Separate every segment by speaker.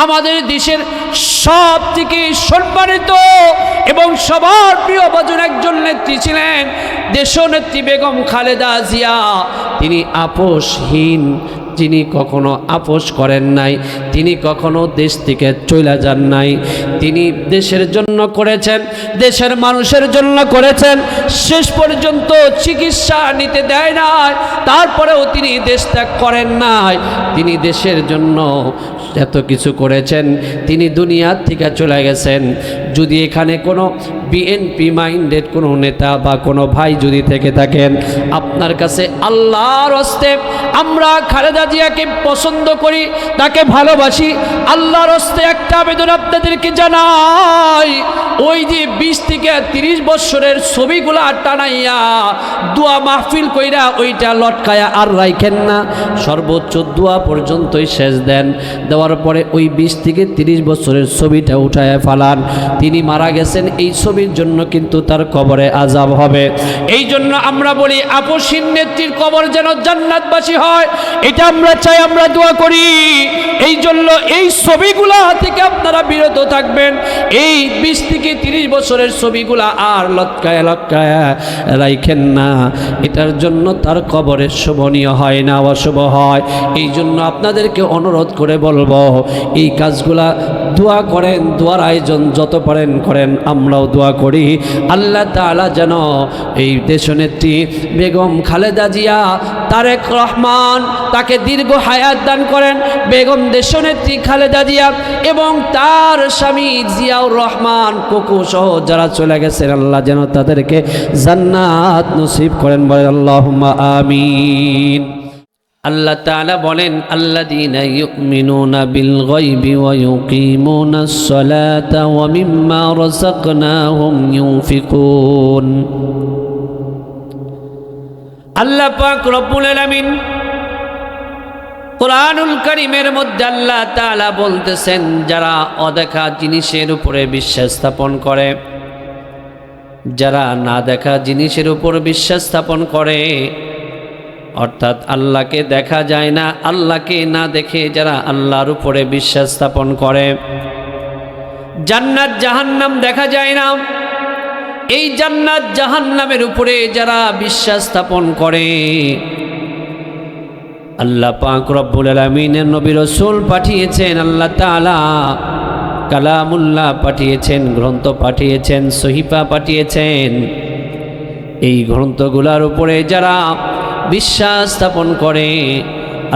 Speaker 1: আমাদের দেশের সব থেকে সম্মানিত এবং সবার প্রিয় ভাজন একজন নেত্রী ছিলেন দেশনেত্রী বেগম খালেদা জিয়া। তিনি আপোষহীন, যিনি কখনো আপোষ করেন নাই, তিনি কখনো দেশ থেকে চলে যান নাই। তিনি দেশের জন্য করেছেন, দেশের মানুষের জন্য করেছেন। শেষ পর্যন্ত চিকিৎসা নিতে দেয় নাই, তারপরেও তিনি দেশ ত্যাগ করেন নাই। তিনি দেশের জন্য এত কিছু করেছেন, তিনি দুনিয়ার থেকে চলে গেছেন। যদি এখানে কোনো বিএনপি মাইন্ডেড কোনো নেতা বা কোনো ভাই যদি থেকে থাকেন, আপনার কাছে আল্লাহর হস্তে আমরা খালেদা জিয়াকে পছন্দ করি, তাকে ভালোবাসি। আল্লাহর হস্তে একটা আবেদন আপনাদেরকে জানাই, ওই যে 20 থেকে 30 বছরের ছবিগুলা টানাইয়া দোয়া মাহফিল কইরা ওইটা লটকায়া আর রাখেন না, সর্বোচ্চ দোয়া পর্যন্তই শেষ দেন। দেওয়ার পরে ওই 20 থেকে 30 বছরের ছবিটা উঠায় ফালান। তিনি মারা গেছেন, এই ছবির জন্য কিন্তু তার কবরে আযাব হবে। এই জন্য আমরা বলি আপোষহীন নেত্রীর কবর যেন জান্নাতবাসী হয়, এটা আমরা চাই, আমরা দোয়া করি। এই জন্য এই ছবিগুলা থেকে আপনারা বিরত থাকবেন। এই 20 থেকে 30 বছরের ছবিগুলা আর লটকায়া লটকায়া রাখেন না, এটার জন্য তার কবরে শোভনীয় হয় না, অশুভ হয়। এই জন্য আপনাদেরকে অনুরোধ করে বলবো, এই কাজগুলা দোয়া করেন, দোয়ার আয়োজন যত পারেন করেন, আমরাও দোয়া করি আল্লাহ তাআলা যেন এই দেশনেত্রী বেগম খালেদা জিয়া তারেক রহমান তাকে দীর্ঘ হায়াত দান করেন। বেগম দেশনেত্রী খালেদা জিয়া এবং তার স্বামী জিয়াউর রহমান কোকো সহ যারা চলে গেছেন, আল্লাহ যেন তাদেরকে জান্নাত নসিব করেন, বলেন আল্লাহুম্মা আমিন। আল্লাহ তাআলা বলেন, আল্লাযীনা ইউমিনুনা বিল গায়বি ওয়া ইউকিমুনাস সালাতা ওয়া মিম্মা রাযাকনাহুম ইউনফিকুন। আল্লাহ পাক রব্বুল আলামিন কুরআনুল কারীমের মধ্যে আল্লাহ তাআলা বলতেছেন, যারা অদেখা জিনিসের উপরে বিশ্বাস স্থাপন করে, যারা না দেখা জিনিসের উপর বিশ্বাস স্থাপন করে, অর্থাৎ আল্লাহকে দেখা যায় না, আল্লাহকে না দেখে যারা আল্লাহর উপরে বিশ্বাস স্থাপন করে, জান্নাত জাহান্নাম দেখা যায় না, এই জান্নাত জাহান্নামের উপরে যারা বিশ্বাস স্থাপন করে, আল্লাহ পাক রব্বুল আলামিনের নবী রাসূল পাঠিয়েছেন, আল্লাহ তাআলা কালামুল্লাহ পাঠিয়েছেন, গ্রন্থ পাঠিয়েছেন, সহিফা পাঠিয়েছেন। এই গ্রন্থগুলোর উপরে যারা বিশ্বাস স্থাপন করে,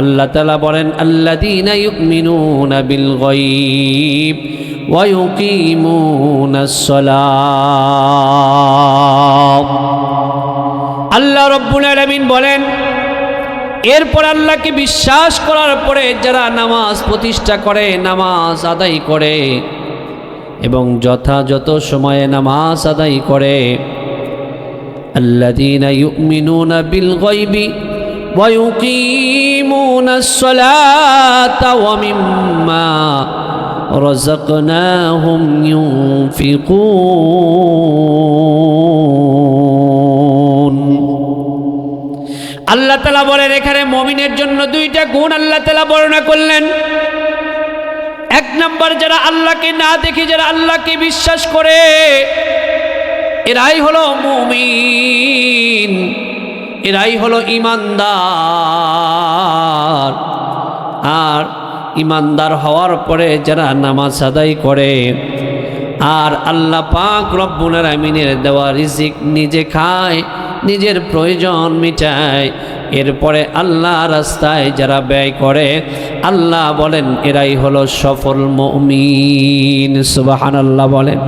Speaker 1: আল্লাহ তাআলা বলেন, আল্লাযীনা ইউমিনুনা বিল গায়ব ওয়া ইউকিমুনাস সালাত। আল্লাহ রাব্বুল আলামিন বলেন, এরপর আল্লাহকে বিশ্বাস করার পরে যারা নামাজ প্রতিষ্ঠা করে, নামাজ আদায় করে এবং যথাযথ সময়ে নামাজ আদায় করে, আল্লাযীনা ইউমিনুনা বিল গায়বি ওয়া ইউকিমুনাস সালাতা ওয়া মিম্মা রাযাকনাহুম ইউনফিকুন। আল্লাহ তাআলা বলেন, এখানে মুমিনের জন্য দুইটা গুণ আল্লাহ তাআলা বর্ণনা করলেন। এক নাম্বার, যারা আল্লাহকে না দেখে যারা আল্লাহকে বিশ্বাস করে, এরাই হলো মুমিন, এরাই হলো ঈমানদার। আর ঈমানদার হওয়ার পরে যারা নামাজ আদায় করে আর আল্লাহ পাক রব্বুল আলামিনের দেওয়া রিজিক নিজে খায়, নিজের প্রয়োজন মিটায়, এরপরে আল্লাহ রাস্তায় যারা ব্যয় করে, আল্লাহ বলেন এরাই হলো সফল মুমিন। সুবহানাল্লাহ বলেন।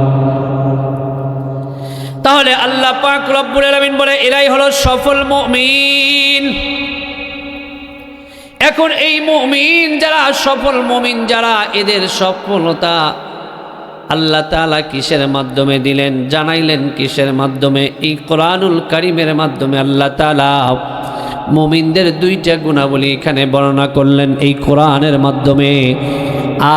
Speaker 1: তাহলে আল্লাহ পাক রব্বুল আলামিন বলে এরাই হলো সফল মুমিন। এখন এই মুমিন যারা, সফল মুমিন যারা, এদের সফলতা আল্লাহ তাআলা কিসের মাধ্যমে দিলেন, জানাইলেন কিসের মাধ্যমে? এই কোরআনুল কারীমের মাধ্যমে আল্লাহ তাআলা মুমিনদের দুইটা গুণাবলী এখানে বর্ণনা করলেন এই কোরআনের মাধ্যমে।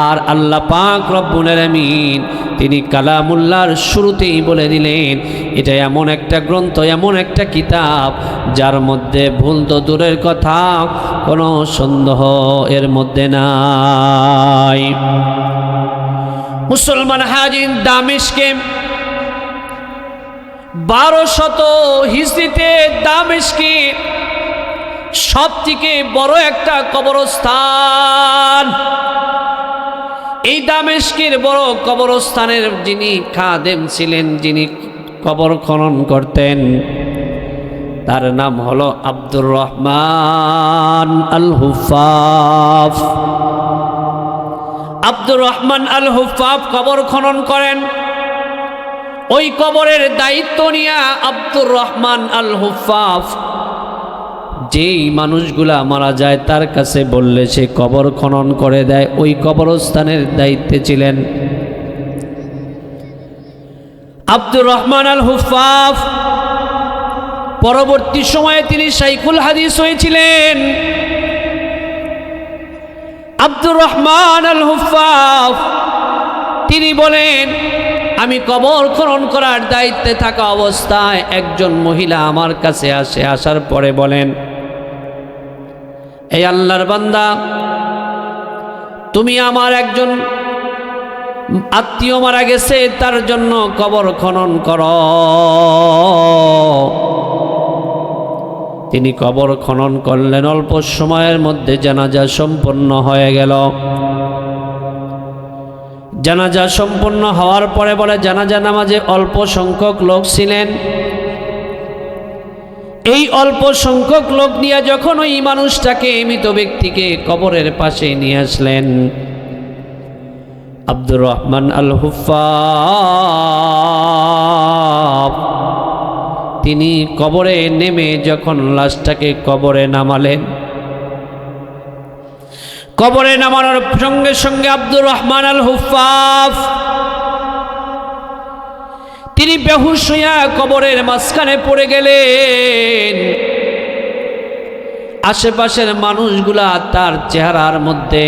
Speaker 1: আর আল্লাহ পাক রব্বুল আলামিন তিনি কালামুল্লাহর শুরুতেই বলে দিলেন এটা এমন একটা গ্রন্থ, এমন একটা কিতাব যার মধ্যে ভুল তো দূরের কথা, কোনো সন্দেহ এর মধ্যে নাই। মুসলমান হাজিন, দামেস্কে 1200 হিজরিতে দামেস্কে সবথেকে বড় একটা কবরস্থান। এই দামেস্কের বড় কবরস্থানের যিনি খাদেম ছিলেন, যিনি কবর খনন করতেন, তার নাম হলো আব্দুর রহমান আল হুফাফ। আব্দুর রহমান আল হুফাফ কবর খনন করেন। ওই কবরের দায়িত্ব নিয়ে আব্দুর রহমান আল হুফাফ যেই মানুষগুলা মারা যায় তার কাছে বললে সে কবর খনন করে দেয়। ওই কবরস্থানের দায়িত্বে ছিলেন আব্দুর রহমান আল হুফাফ। পরবর্তী সময়ে তিনি শাইখুল হাদিস হয়েছিলেন। আব্দুর রহমান আল হুফাফ তিনি বলেন, আমি কবর খনন করার দায়িত্বে থাকা অবস্থায় একজন মহিলা আমার কাছে আসে। আসার পরে বলেন, এই আল্লাহর বান্দা, তুমি আমার একজন আত্মীয় মারা গেছে, তার জন্য কবর খনন করো। তিনি কবর খনন করলেন। অল্প সময়ের মধ্যে জানাজা সম্পন্ন হয়ে গেল। জানাজা সম্পন্ন হওয়ার পরে বলে, জানাজা নামাজে অল্প সংখ্যক লোক ছিলেন। এই অল্প সংখ্যক লোক নিয়ে যখন ওই মানুষটাকে, মৃত ব্যক্তিকে কবরের পাশে নিয়ে আসলেন, আব্দুর রহমান আল হুফাফ তিনি কবরে নেমে যখন লাশটাকে কবরে নামালেন, কবরে নামানোর সঙ্গে সঙ্গে আব্দুর রহমান আল হুফাফ তিনি বেহুশ হইয়া কবরের মাঝখানে পড়ে গেলেন। আশেপাশের মানুষগুলা তার চেহারার মধ্যে,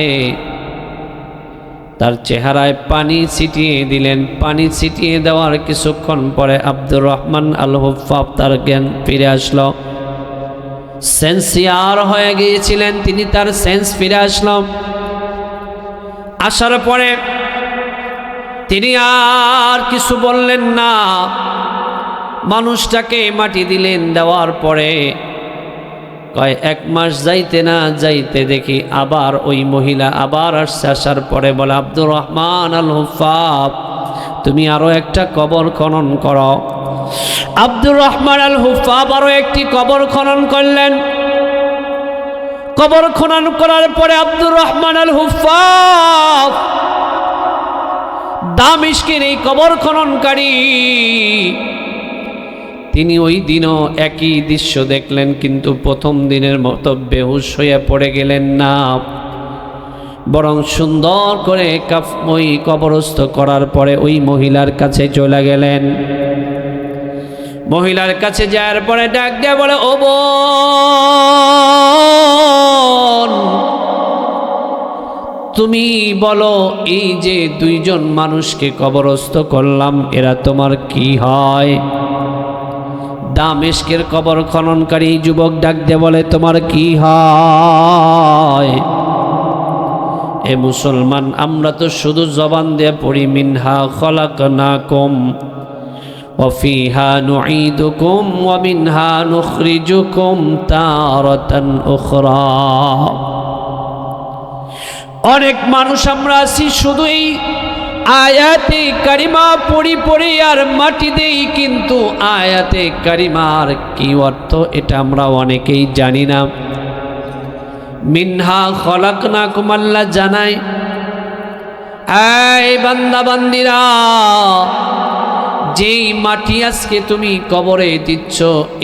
Speaker 1: তার চেহারায় পানি ছিটিয়ে দিলেন। পানি ছিটিয়ে দেওয়ার কিছুক্ষণ পরে আব্দুর রহমান আল হুফাফ তার জ্ঞান ফিরে আসলো। সেন্সিয়ার হয়ে গিয়েছিলেন তিনি, তার সেন্স ফিরে আসলো। আসার পরে তিনি আর কিছু বললেন না, মানুষটাকে মাটি দিলেন। দেওয়ার পরে কয় 1 মাস যাইতে না যাইতে দেখি আবার ওই মহিলা আবার আসছে। আসার পরে বলে, আব্দুর রহমান আল হুফাফ তুমি আরো একটা কবর খনন করো। আব্দুর রহমান আল হুফাফ আরো একটি কবর খনন করলেন। কবর খনন করার পরে আব্দুর রহমান আল হুফাফ দামেস্কের এই কবর খননকারী তিনি ওই দিনও একই দৃশ্য দেখলেন, কিন্তু প্রথম দিনের মতো বেহুশ হয়ে পড়ে গেলেন না, বরং সুন্দর করে ওই কবরস্থ করার পরে ওই মহিলার কাছে চলে গেলেন। মহিলার কাছে যাওয়ার পরে ডাক দিয়ে বলে, ও বোন, তুমি বলো, এই যে 2 জন মানুষকে কবরস্থ করলাম, এরা তোমার কি হয়? দামেস্কের কবর খননকারী যুবক ডাক দিয়ে বলে, তোমার কি হয়? এ মুসলমান, আমরা তো শুধু জবান দিয়ে পড়ি, মিনহা খলাকনাকুম ওয়া ফিহা নুঈদুকুম ওয়া মিনহা নুখরিজুকুম তারাতান উখরা। অনেক মানুষ আমরা আছি শুধু এই আয়াতে কারিমা পড়ি পড়ি আর মাটি দেই, কিন্তু আয়াতে কারিমার কি অর্থ এটা আমরা অনেকেই জানি না। মিনহা খলাকনাকুম আল্লাহ জানায়, এই বান্দা বান্দিরা, যেই মাটি আজকে তুমি কবরে দিচ্ছ,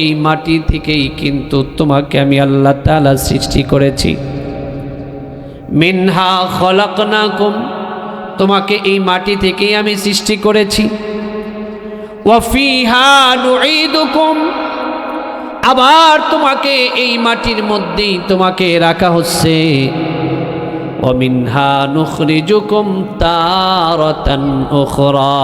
Speaker 1: এই মাটি থেকেই কিন্তু তোমাকে আমি আল্লাহ তাআলা সৃষ্টি করেছি। মিনহা খলাকনাকুম, তোমাকে এই মাটি থেকেই আমি সৃষ্টি করেছি। ওয়া ফিহা নুঈদুকুম, আবার তোমাকে এই মাটির মধ্যেই তোমাকে রাখা হচ্ছে। ومنها نخرجكم تارة أخرى।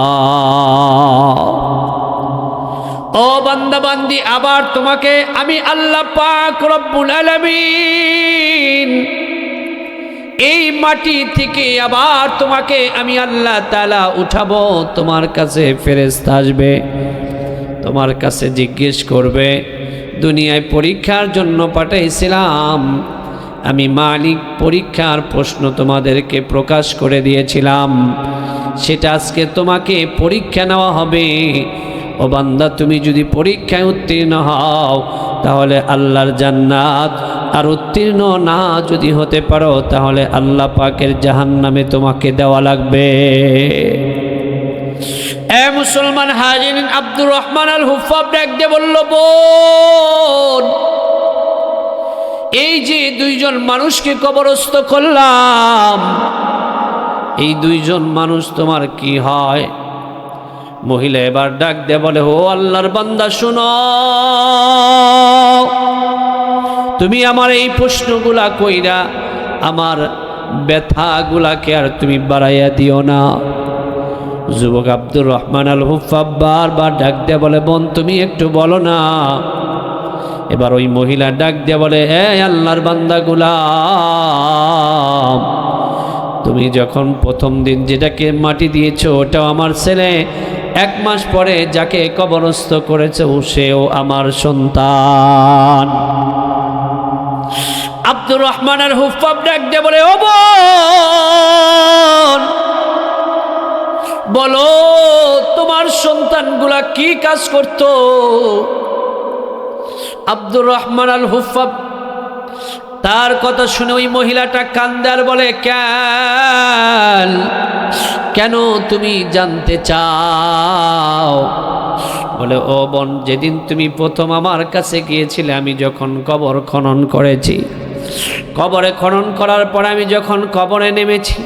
Speaker 1: ও বান্দা বান্দি, আবার তোমাকে আমি আল্লাহ পাক রব্বুল আলামিন এই মাটি থেকে আবার তোমাকে আমি আল্লাহ তাআলা উঠাবো। তোমার কাছে ফেরেশতা আসবে, তোমার কাছে জিজ্ঞেস করবে, দুনিয়ায় পরীক্ষার জন্য পাঠাইছিলাম, আমি মালিক পরীক্ষার প্রশ্ন তোমাদেরকে প্রকাশ করে দিয়েছিলাম, সেটা আজকে তোমাকে পরীক্ষা নেওয়া হবে। ও বান্দা, তুমি যদি পরীক্ষায় উত্তীর্ণ হও তাহলে আল্লাহর জান্নাত, আর উত্তীর্ণ না যদি হতে পারো তাহলে আল্লাহ পাকের জাহান্নামে তোমাকে দেওয়া লাগবে। এ মুসলমান হাজিরিন, আব্দুর রহমান আল হুফাব ডাক দিয়ে বলল, বোন, এই যে দুইজন মানুষকে কবরস্থ করলাম, এই দুইজন মানুষ তোমার কি হয়? মহিলা এবার ডাক দিয়ে বলে, ও আল্লাহর বান্দা, শুনো, তুমি আমার এই প্রশ্নগুলা কইরা আমার ব্যথাগুলাকে আর তুমি বাড়াইয়া দিও না। যুবক আব্দুর রহমান আল হুফাব বারবার ডাক দিয়ে বলে, বোন তুমি একটু বলো না। এবার ওই মহিলা ডাক দিয়ে বলে, আল্লাহর বান্দাগুলা, তুমি যখন প্রথম দিন যেটাকে মাটি দিয়েছো ওটাও আমার ছেলে, 1 মাস পরে যাকে কবরস্থ করেছে সেও আমার সন্তান। আব্দুর রহমান আল হুফাব ডাক দিয়ে বলে, ও বোন, বলো তোমার সন্তানগুলা কি কাজ করতো? আব্দুর রহমান আল হুফাব তার কথা শুনে ওই মহিলাটা কান্দে আর বলে, কেন তুমি জানতে চাও? বলে, ও বোন, যেদিন তুমি প্রথম আমার কাছে গিয়েছিলে, আমি যখন কবর খনন করেছি, কবরে খনন করার পরে আমি যখন কবরে নেমেছি,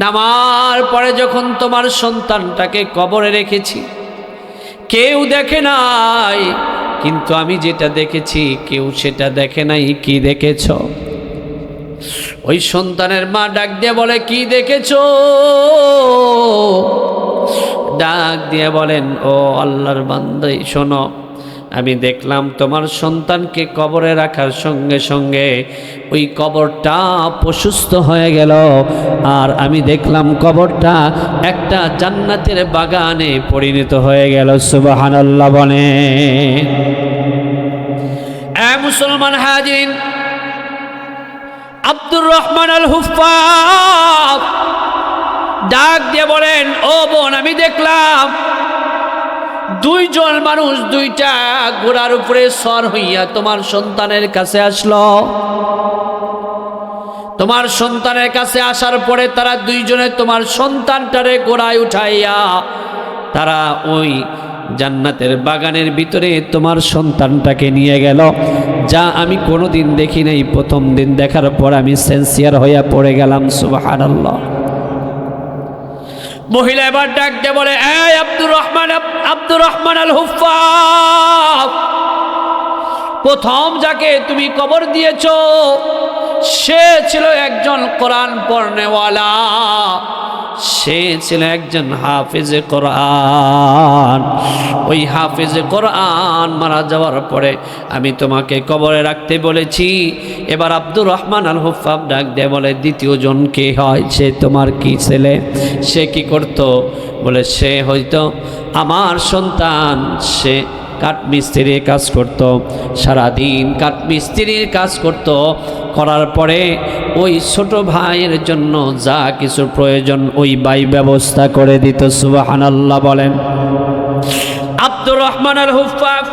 Speaker 1: নামার পরে যখন তোমার সন্তানটাকে কবরে রেখেছি, কেউ দেখে নাই, কিন্তু আমি যেটা দেখেছি কেউ সেটা দেখে নাই। কি দেখেছ? ওই সন্তানের মা ডাক দিয়ে বলে, কি দেখেছ? ডাক দিয়ে বলেন, ও আল্লাহর বান্দা, শোনো, আমি দেখলাম তোমার সন্তানকে কবরে রাখার সঙ্গে সঙ্গে ওই কবরটা প্রশস্ত হয়ে গেল, আর আমি দেখলাম কবরটা একটা জান্নাতের বাগানে পরিণত হয়ে গেল। সুবহানাল্লাহ বলে। মুসলমান হাজিরিন, আব্দুর রহমান আল হুফাব ডাক দিয়ে বলেন, ও বোন, আমি দেখলাম দুইজন মানুষ দুইটা ঘোড়ার উপরে সর হইয়া তোমার সন্তানের কাছে আসলো। তোমার সন্তানের কাছে আসার পরে তারা দুইজনে তোমার সন্তানটারে ঘোড়ায় উঠাইয়া তারা ওই জান্নাতের বাগানের ভিতরে তোমার সন্তানটাকে নিয়ে গেল, যা আমি কোনোদিন দেখি নাই। প্রথম দিন দেখার পর আমি সেন্সিয়ার হইয়া পড়ে গেলাম। সুবহানাল্লাহ। মহিলা এবার ডাক দিয়ে বলে, আব্দুর রহমান আল হুফাব, প্রথম যাকে তুমি কবর দিয়েছ সে ছিল একজন কোরআন পড়নেওয়ালা, সে ছিল একজন হাফেজে কোরআন। ওই হাফেজে কোরআন মারা যাওয়ার পরে আমি তোমাকে কবরে রাখতে বলেছি। এবার আব্দুর রহমান আল হুফাব ডাক দিয়ে বলে, দ্বিতীয় জন কে হয়? সে তোমার কি ছেলে? সে কি করতো? বলে, সে হয়তো আমার সন্তান, সে কাঠমিস্ত্রির কাজ করত, সারাদিন কাঠমিস্ত্রির কাজ করত, করার পরে ওই ছোট ভাইয়ের জন্য যা কিছু প্রয়োজন ওই ভাই ব্যবস্থা করে দিত। সুবহানাল্লাহ বলেন। আব্দুর রহমান আল হুফাব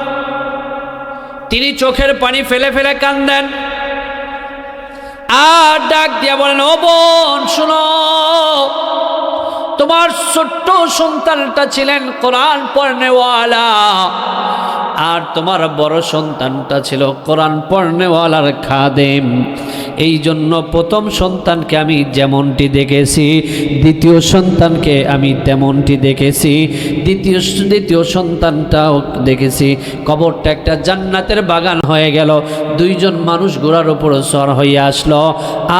Speaker 1: তিনি চোখের পানি ফেলে ফেলে কান্দেন আর ডাক দিয়া বলেন, ও বোন, শুনো, তোমার ছোট্ট সন্তানটা ছিলেন কোরআন পড়নেওয়ালা, আর তোমার বড় সন্তানটা ছিল কোরআন পড়নেওয়ালার খাদেম। এই জন্য প্রথম সন্তানকে আমি যেমনটি দেখেছি, দ্বিতীয় সন্তানকে আমি তেমনটি দেখেছি, দ্বিতীয় সন্তানটাও দেখেছি। কবরটা একটা জান্নাতের বাগান হয়ে গেল। দুইজন মানুষ ঘোড়ার উপর সওয়ার হইয়া আসলো,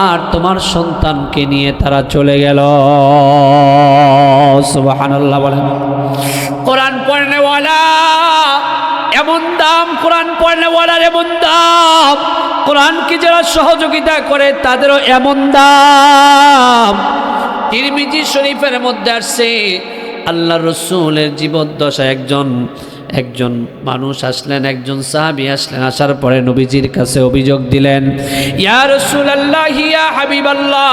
Speaker 1: আর তোমার সন্তানকে নিয়ে তারা চলে গেল। সুবহানাল্লাহ বলেন। কোরআন পড়নেওয়ালা এমন দাম, কোরআন পড়নেওয়ালার এমন দাম, কোরআনকে যারা সহযোগিতা করে তাদেরও এমন দাম। তিরমিজি শরীফের মধ্যে আসছে, আল্লাহ রসুলের জীবদ্দশায় একজন মানুষ আসলেন, একজন সাহাবী আসলেন। আসার পরে নবীজির কাছে অভিযোগ দিলেন, ইয়া রাসূলুল্লাহ, ইয়া হাবিবাল্লাহ,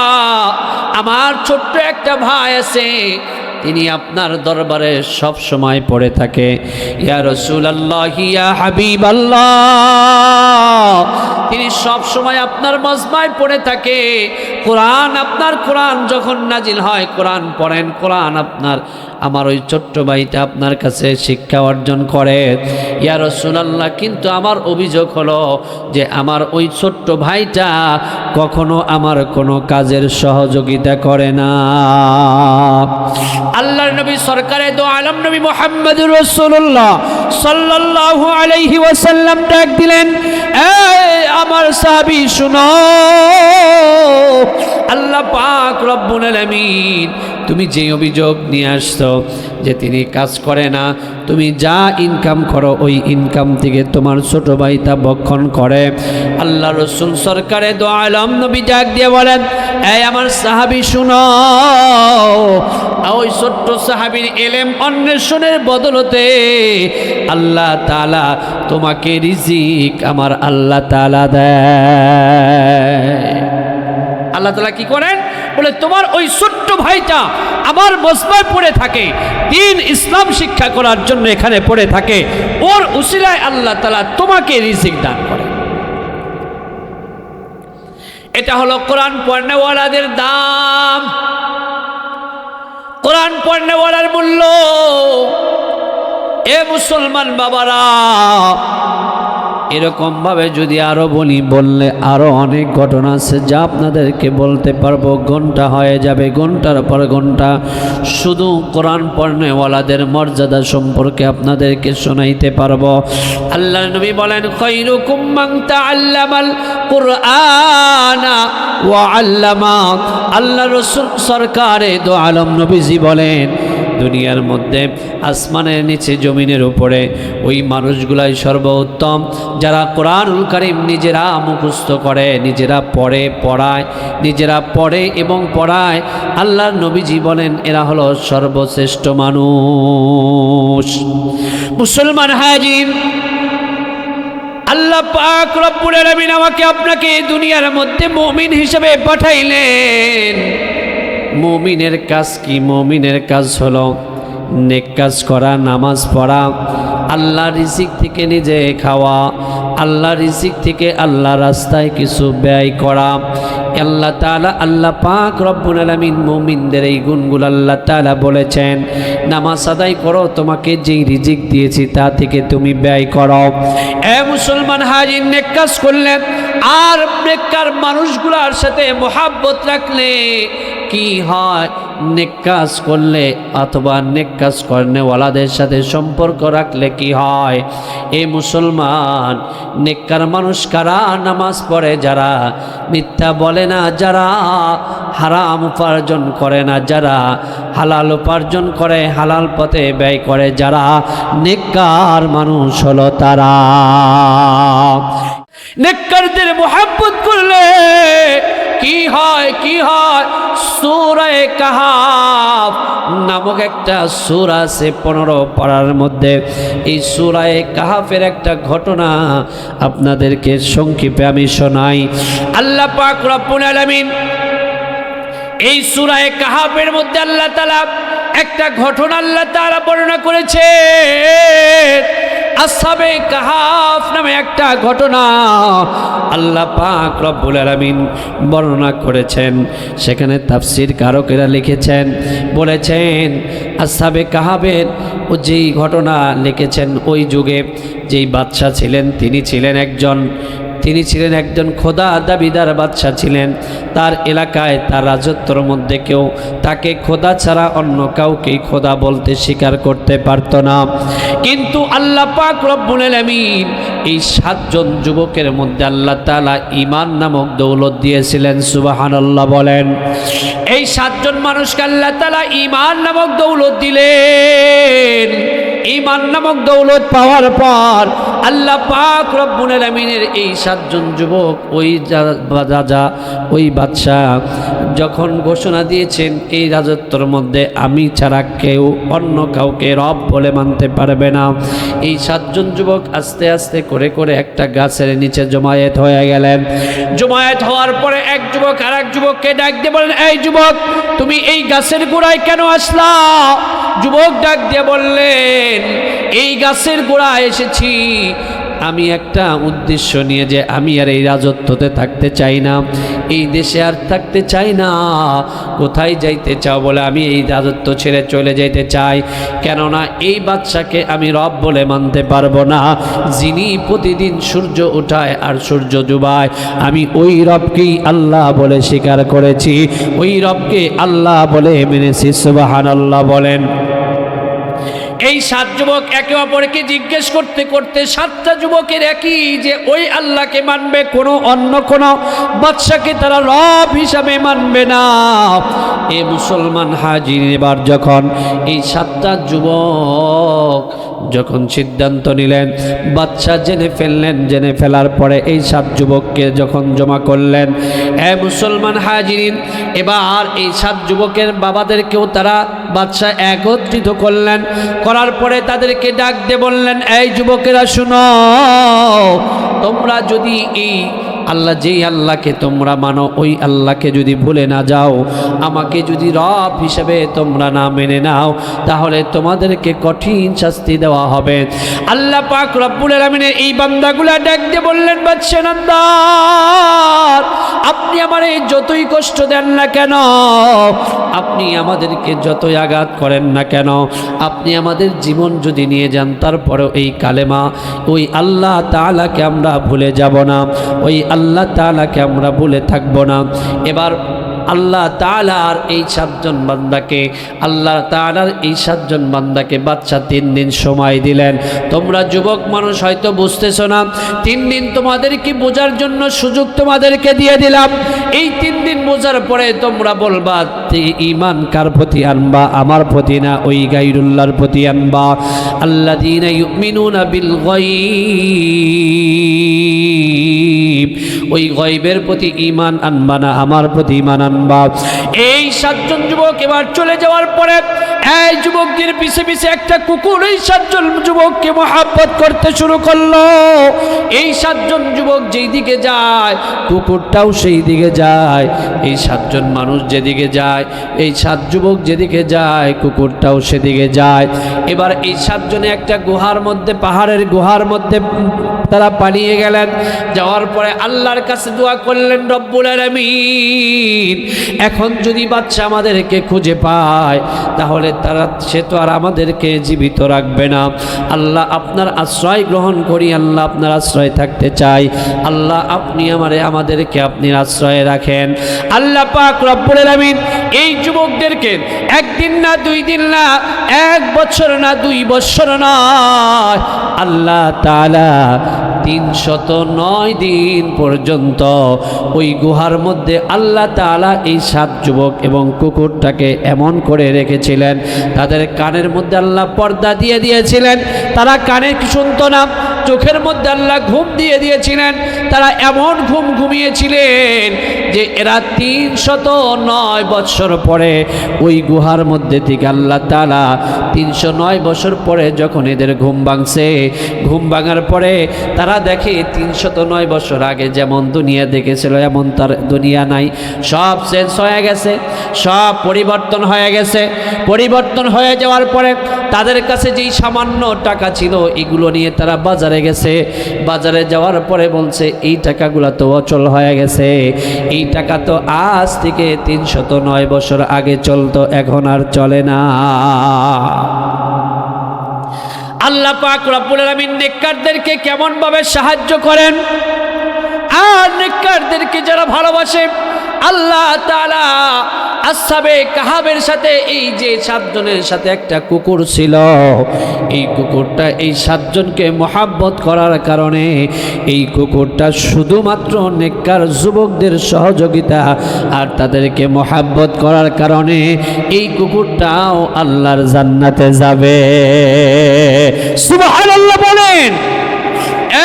Speaker 1: আমার ছোট্ট একটা ভাই আছে, তিনি আপনার দরবারে সব সময় পড়ে থাকে। ইয়া রাসূলুল্লাহ, ইয়া হাবিবাল্লাহ, তিনি সব সময় আপনার মজমায় পড়ে থাকে। কোরআন, আপনার কোরআন যখন নাজিল হয় কোরআন পড়েন, কোরআন আমার ওই ছোট্ট ভাইটা আপনার কাছে শিক্ষা অর্জন করে। ইয়া রাসূলুল্লাহ, কিন্তু আমার অভিযোগ হলো যে আমার ওই ছোট্ট ভাইটা কখনো আমার কোনো কাজের সহযোগিতা করে না। আল্লাহর নবী সরকারে দো আলম নবী মুহাম্মদুর রাসূলুল্লাহ সাল্লাল্লাহু আলাইহি ওয়াসাল্লাম ডাক দিলেন, এই আমার সাহাবী শুনো, আল্লাহ পাক রব্বুল আলামিন তুমি যে অভিযোগ নিয়ে আসছো যে তিনি কাজ করে না, তুমি যা ইনকাম করো ওই ইনকাম থেকে তোমার ছোট ভাই তা ভক্ষণ করে। আল্লাহ রসুল সরকারে দো আলম নবী ডাক দিয়ে বলেন, এই আমার সাহাবী শুনো, ওই ছোট্ট সাহাবীর ইলম অন্বেষণের বদলতে আল্লাহ তাআলা তোমাকে রিজিক আমার আল্লাহ তাআলা দেয়। আল্লাহ তাআলা কি করেন? বলে তোমার ওই ছোট্ট ভাইটা আমার মজমায় পড়ে থাকে, দ্বীন ইসলাম শিক্ষা করার জন্য এখানে পড়ে থাকে, ওর উসিলায় আল্লাহ তাআলা তোমাকে রিজিক দান করে। এটা হলো কোরআন পড়নেওয়ালাদের দাম, কোরআন পড়নেওয়ালার মূল্য। এ মুসলমান বাবারা, এরকম ভাবে যদি আরো বললে আরো অনেক ঘটনা আছে যা আপনাদেরকে বলতে পারবো, ঘন্টা হয়ে যাবে, ঘন্টার পর ঘন্টা শুধু কোরআন পড়নেওয়ালাদের মর্যাদা সম্পর্কে আপনাদেরকে শোনাইতে পারবো। আল্লাহর নবী বলেন, খায়রুকুম মান তাআল্লামাল কুরআনা ওয়া আল্লামা। আল্লাহ রাসূল সরকারে দো আলম নবীজি বলেন, দুনিয়ার মধ্যে আসমানের নিচে জমিনের উপরে ওই মানুষগুলাই সর্বোত্তম যারা কোরআনুল কারীম নিজেরা মুখস্থ করে, নিজেরা নিজেরা পড়ে এবং পড়ায়। আল্লাহর নবীজি বলেন এরা হলো সর্বশ্রেষ্ঠ মানুষ। মুসলমান হাজির, আল্লাহ পাক রব্বুল আলামিন আমাকে আপনাকে দুনিয়ার মধ্যে মুমিন হিসেবে পাঠাইলেন। মুমিনের কাজ কি? মুমিনের কাজ হলো নেক কাজ করা, নামাজ পড়া, আল্লাহ রিজিক থেকে নিজে খাওয়া, আল্লাহ রিজিক থেকে আল্লাহ রাস্তায় কিছু ব্যয় করা। আল্লাহ তাআলা, আল্লাহ পাক রব্বুল আলামিন মুমিনদের এই গুণগুলো আল্লাহ তাআলা বলেছেন, নামাজ আদায় করো, তোমাকে যেই রিজিক দিয়েছি তা থেকে তুমি ব্যয় করো। এ মুসলমান হাজির, নেক কাজ করলে আর নেককার মানুষগুলোর সাথে মোহাব্বত রাখলে কি হয়? নেক কাজ করলে অথবা নেক কাজ করনেওয়ালাদের সাথে সম্পর্ক রাখলে কি হয়? এই মুসলমান, নেককার মানুষ কারা? নামাজ পড়ে যারা, মিথ্যা বলে না যারা, হারাম উপার্জন করে না যারা, হালাল উপার্জন করে, হালাল পথে ব্যয় করে যারা, নেককার মানুষ হলো তারা। নেককারদের মোহাব্বত করলে কি হয়? কি হয়? সূরা কাহাফ নামক একটা সূরা আছে 15 পারার মধ্যে। এই সূরা কাহাফের একটা ঘটনা আপনাদেরকে সংক্ষেপে আমি শোনাই। আল্লাহ পাক রব্বুল আলামিন এই সূরা কাহাফের মধ্যে আল্লাহ তাআলা একটা ঘটনা আল্লাহ তাআলা বর্ণনা করেছে। আসহাবে কাহাফ নামে একটা ঘটনা আল্লাহ পাক রব্বুল আলামিন বর্ণনা করেছেন। সেখানে তাফসীর কারকেরা লিখেছেন, বলেছেন আসহাবে কাহাফের যেই ঘটনা লিখেছেন, ওই যুগে যেই বাদশা ছিলেন তিনি ছিলেন একজন খোদা দাবিদার বাদশা ছিলেন। তার এলাকায় তার রাজত্বর মধ্যে কেউ তাকে খোদা ছাড়া অন্য কাউকেই খোদা বলতে স্বীকার করতে পারত না। কিন্তু আল্লাহ পাক রব্বুল আলামিন এই 7 জন যুবকের মধ্যে আল্লাহ তাআলা ঈমান নামক দৌলত দিয়েছিলেন। সুবহানাল্লাহ বলেন। এই 7 জন মানুষকে আল্লাহ তাআলা ঈমান নামক দৌলত দিলেন। ঈমান নামক দৌলত পাওয়ার পর আল্লাহ পাক রব্বুল আলামিনের এই 7 জন যুবক ওই রাজা ওই বাদশাহ যখন ঘোষণা দিয়েছেন এই রাজত্বের মধ্যে আমি ছাড়া কেউ অন্য কাউকে রব বলে মানতে পারবে না, এই 7 জন যুবক আস্তে আস্তে করে করে একটা গাছের নিচে জমায়েত হয়ে গেলেন। জমায়েত হওয়ার পরে এক যুবক আর এক যুবককে ডাক দিয়ে বলেন, এই যুবক তুমি এই গাছের গোড়ায় কেন আসলা? যুবক ডাক দিয়ে বললেন, এই গাছের গোড়ায় এসেছি আমি একটা উদ্দেশ্য নিয়ে, যে আমি আর এই রাজত্বতে থাকতে চাই না, এই দেশে আর থাকতে চাই না। কোথায় যাইতে চাও? বলে আমি এই রাজত্ব ছেড়ে চলে যেতে চাই, কেননা এই বাদশাকে আমি রব বলে মানতে পারবো না, যিনি প্রতিদিন সূর্য ওঠায় আর সূর্য ডুবায়। আমি ওই রবকেই আল্লাহ বলে স্বীকার করেছি, ওই রবকে আল্লাহ বলে মেনেছি। সুবহানাল্লাহ বলেন। এই 7 যুবক একে অপরকে জিজ্ঞেস করতে করতে 7টা যুবকের একই, যে ওই আল্লাহকে মানবে, কোনো অন্য কোনো বাদশাকে তারা রব হিসাবে মানবে না। এ মুসলমান হাজির, এবার যখন এই 7টা যুবক যখন সিদ্ধান্ত নিলেন, বাদশা জেনে ফেললেন, জেনে ফেলার পরে এই 7 যুবককে যখন জমা করলেন, এ মুসলমান হাজিরিন, এবার এই 7 যুবকের বাবাদেরকেও তারা বাদশা একত্রিত করলেন। করার পরে তাদেরকে ডাক দিয়ে বললেন, এই যুবকেরা শুনো, তোমরা যদি এই আল্লাহ, যেই আল্লাহকে তোমরা মানো, ওই আল্লাহকে যদি ভুলে না যাও, আমাকে যদি রব হিসেবে তোমরা না মেনে নাও, তাহলে তোমাদেরকে কঠিন শাস্তি দেওয়া হবে। আল্লাহ পাক রব্বুল আলামিনের এই বান্দাগুলা ডাক দিয়ে বললেন, বাদশা নামদার, আপনি আমারে যতই কষ্ট দেন না কেন, আপনি আমাদেরকে যতই আঘাত করেন না কেন, আপনি আমাদের জীবন যদি নিয়ে যান, তারপরেও এই কালেমা, ওই আল্লাহ তাআলাকে আমরা ভুলে যাব না, ওই আল্লাহ তাআলাকে আমরা ভুলে থাকব না। এবার আল্লাহ তাআলার এই 7 জন বান্দাকে, আল্লাহ তাআলার এই 7 জন বান্দাকে বাদশা 3 দিন সময় দিলেন। তোমরা যুবক মানুষ হয়তো বুঝতেছো না, 3 দিন তোমাদেরকে বোঝার জন্য সুযোগ তোমাদেরকে দিয়ে দিলাম। এই 3 দিন বোঝার পরে তোমরা বলবা ঈমান কার প্রতি আনবা? আমার প্রতি না, ওই গায়রুল্লাহর প্রতি আনবা। আল্লাযীনা ইউমিনুনা বিল গায়ব, ওই গায়বের প্রতি ঈমান আনবা না, আমার প্রতি ঈমান আনবা। এই 7 জন যুবক এবার চলে যাওয়ার পরে এই যুবকদের পিছে পিছে একটা কুকুর এই 7 জন যুবককে মহব্বত করতে শুরু করলো। এই 7 জন যুবক যেই দিকে যায়, কুকুরটাও সেই দিকে যায়। এই 7 জন মানুষ যেদিকে যায়, এই 7 যুবক যেদিকে যায়, কুকুরটাও সেদিকে যায়। এবার এই 7 জনে একটা গুহার মধ্যে, পাহাড়ের গুহার মধ্যে তারা পালিয়ে গেলেন। যাওয়ার পরে আল্লাহর কাছে দোয়া করলেন, রব্বুল আলামিন, এখন যদি বাদশা আমাদেরকে খুঁজে পায়, তাহলে সে তো আর আমাদেরকে জীবিত রাখবে না। আল্লাহ, আপনার আশ্রয় গ্রহণ করি, আল্লাহ আপনার আশ্রয় থাকতে চাই। আল্লাহ, আপনি আমাদেরকে আপনি আশ্রয়ে রাখেন। আল্লাহ পাক রব্বুল আলামিন এই যুবকদেরকে 1 দিন না 2 দিন না, 1 বছর না 2 বছর নয়, আল্লাহ তাআলা 309 দিন পর্যন্ত ওই গুহার মধ্যে আল্লাহ তাআলা এই 7 যুবক এবং কুকুরটাকে এমন করে রেখেছিলেন, তাদের কানের মধ্যে আল্লাহ পর্দা দিয়ে দিয়েছিলেন, তারা কানে শুনতো না। চোখের মধ্যে আল্লাহ ঘুম দিয়ে দিয়েছিলেন, তারা এমন ঘুম ঘুমিয়েছিলেন যে এরা 309 বছর পরে ওই গুহার মধ্যে থেকে আল্লাহ তাআলা 309 বছর পরে যখন এদের ঘুম ভাঙছে, ঘুম ভাঙার পরে তারা তারা দেখে 309 বছর আগে যেমন দুনিয়া দেখেছিল এমন তার দুনিয়া নাই, সব চেঞ্জ হয়ে গেছে, সব পরিবর্তন হয়ে গেছে। পরিবর্তন হয়ে যাওয়ার পরে তাদের কাছে যেই সামান্য টাকা ছিল এগুলো নিয়ে তারা বাজারে গেছে। বাজারে যাওয়ার পরে বলছে এই টাকাগুলো তো অচল হয়ে গেছে, এই টাকা তো আজ থেকে 309 বছর আগে চলতো, এখন আর চলে না। আল্লাহ পাক রব্বুল আলামিন নেককারদেরকে কেমন ভাবে সাহায্য করেন, আর নেককারদেরকে যারা ভালোবাসে আল্লাহ তাআলা আসহাবে কাহাবের সাথে এই যে 7 জনের সাথে একটা কুকুর ছিল, এই কুকুরটা এই 7 জনকে মহাব্বত করার কারণে এই কুকুরটা শুধুমাত্র নেককার যুবকদের সহযোগিতা আর তাদেরকে মহাব্বত করার কারণে এই কুকুরটাও আল্লাহর জান্নাতে যাবে। সুবহানাল্লাহ বলেন।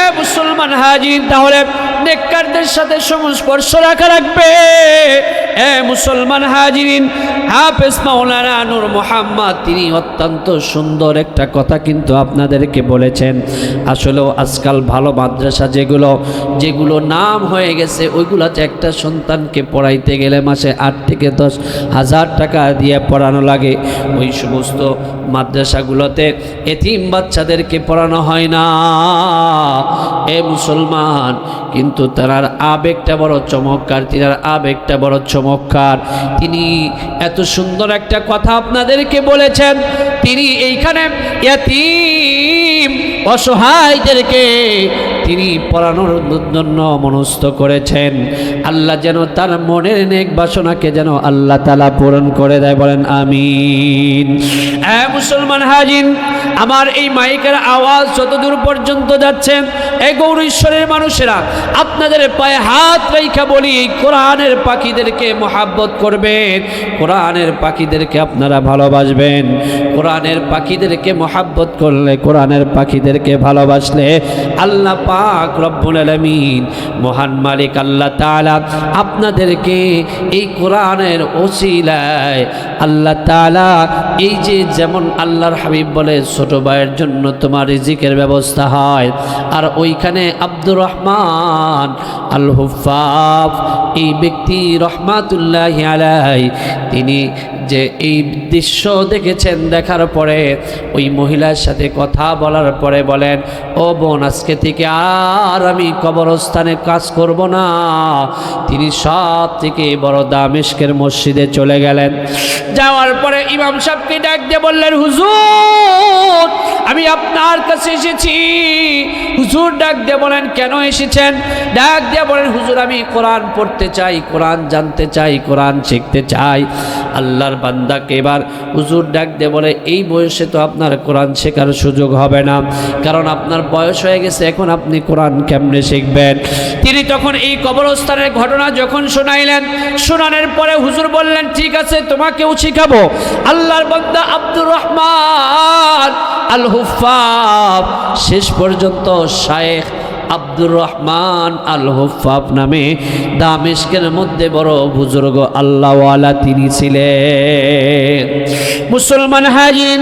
Speaker 1: এ মুসলমান হাজির, তাহলে নেককারদের সাথে সংস্পর্শ রাখা রাখবে। এ মুসলমান হাজিরিন, হাফেজ মাওলানা নূর মোহাম্মদ তিনি অত্যন্ত সুন্দর একটা কথা কিন্তু আপনাদেরকে বলেছেন। আসলেও আজকাল ভালো মাদ্রাসা যেগুলো নাম হয়ে গেছে ওইগুলাতে একটা সন্তানকে পড়াইতে গেলে মাসে 8 থেকে 10 হাজার টাকা দিয়ে পড়ানো লাগে। ওই সমস্ত মাদ্রাসাগুলোতে এতিম বাচ্চাদেরকে পড়ানো হয় না। এ মুসলমান, কিন্তু তার আবেগটা বড় চমৎকার, তিনার আবেগটা বড় চমৎকার। তিনি এত সুন্দর একটা কথা আপনাদেরকে বলেছেন। তিনি এইখানে ইয়াতীম অসহায়দেরকে তিনি পড়ানোর জন্য মনস্থ করেছেন। আল্লাহ যেন তার মনের নেক বাসনাকে যেন আল্লাহ তাআলা পূরণ করে দেয়, বলেন আমিন। মুসলমান হাজির, আমার এই মাইকের আওয়াজ যতদূর পর্যন্ত যাচ্ছে, এই গৌরীশ্বরের মানুষেরা আপনাদের পায়ে হাত রেখে বলি, এই কোরআনের পাখিদেরকে মহাব্বত করবেন, কোরআনের পাখিদেরকে আপনারা ভালোবাসবেন। কোরআনের পাখিদেরকে মহাব্বত করলে, কোরআনের পাখিদেরকে ভালোবাসলে আল্লাহ পাক রব্বুল আলামিন মহান মালিক আল্লাহ তাআলা আপনাদেরকে এই কোরআনের ওসিলায় আল্লাহ তাআলা এই যে যেমন আল্লাহর হাবিব বলে ছোট ভাইয়ের জন্য তোমার রিজিকের ব্যবস্থা হয়, আর ওইখানে আব্দুর রহমান আল হুফাফ এই ব্যক্তি রহমাতুল্লাহি আলাইহি তিনি যে এই দৃশ্য দেখেছেন, দেখার পরে ওই মহিলার সাথে কথা বলার পরে বলেন, ও বোন, আজকে থেকে আর আমি কবরস্থানে কাজ করব না। তিনি সব থেকে বড় দামেস্কের মসজিদে চলে গেলেন। যাওয়ার পরে ইমাম সাহেবকে ডাক দিয়ে বললেন, হুজুর আমি আপনার কাছে এসেছি। হুজুর ডাক দিয়ে বলেন, কেন এসেছেন? ডাক দিয়ে বলেন, হুজুর আমি কোরআন পড়তে চাই, কোরআন জানতে চাই, কোরআন শিখতে চাই। আল্লাহর বান্দাকে এবার হুজুর ডাক দিয়ে বলে, এই বয়সে তো আপনার কোরআন শেখার সুযোগ হবে না, কারণ আপনার বয়স হয়ে গেছে, এখন আপনি কোরআন কেমনে শিখবেন? তিনি তখন এই কবরস্থানের ঘটনা যখন শোনাইলেন, শোনানোর পরে হুজুর বললেন, ঠিক আছে তোমাকেও শিখাবো। আল্লাহর বান্দা আব্দুর রহমান আল হুফাফ শেষ পর্যন্ত শায়েখ আব্দুর রহমান আল হুফাফ নামে দামেস্কের মধ্যে বড় বুজুর্গ আল্লাহওয়ালা তিনি ছিলেন। মুসলমান হাজির,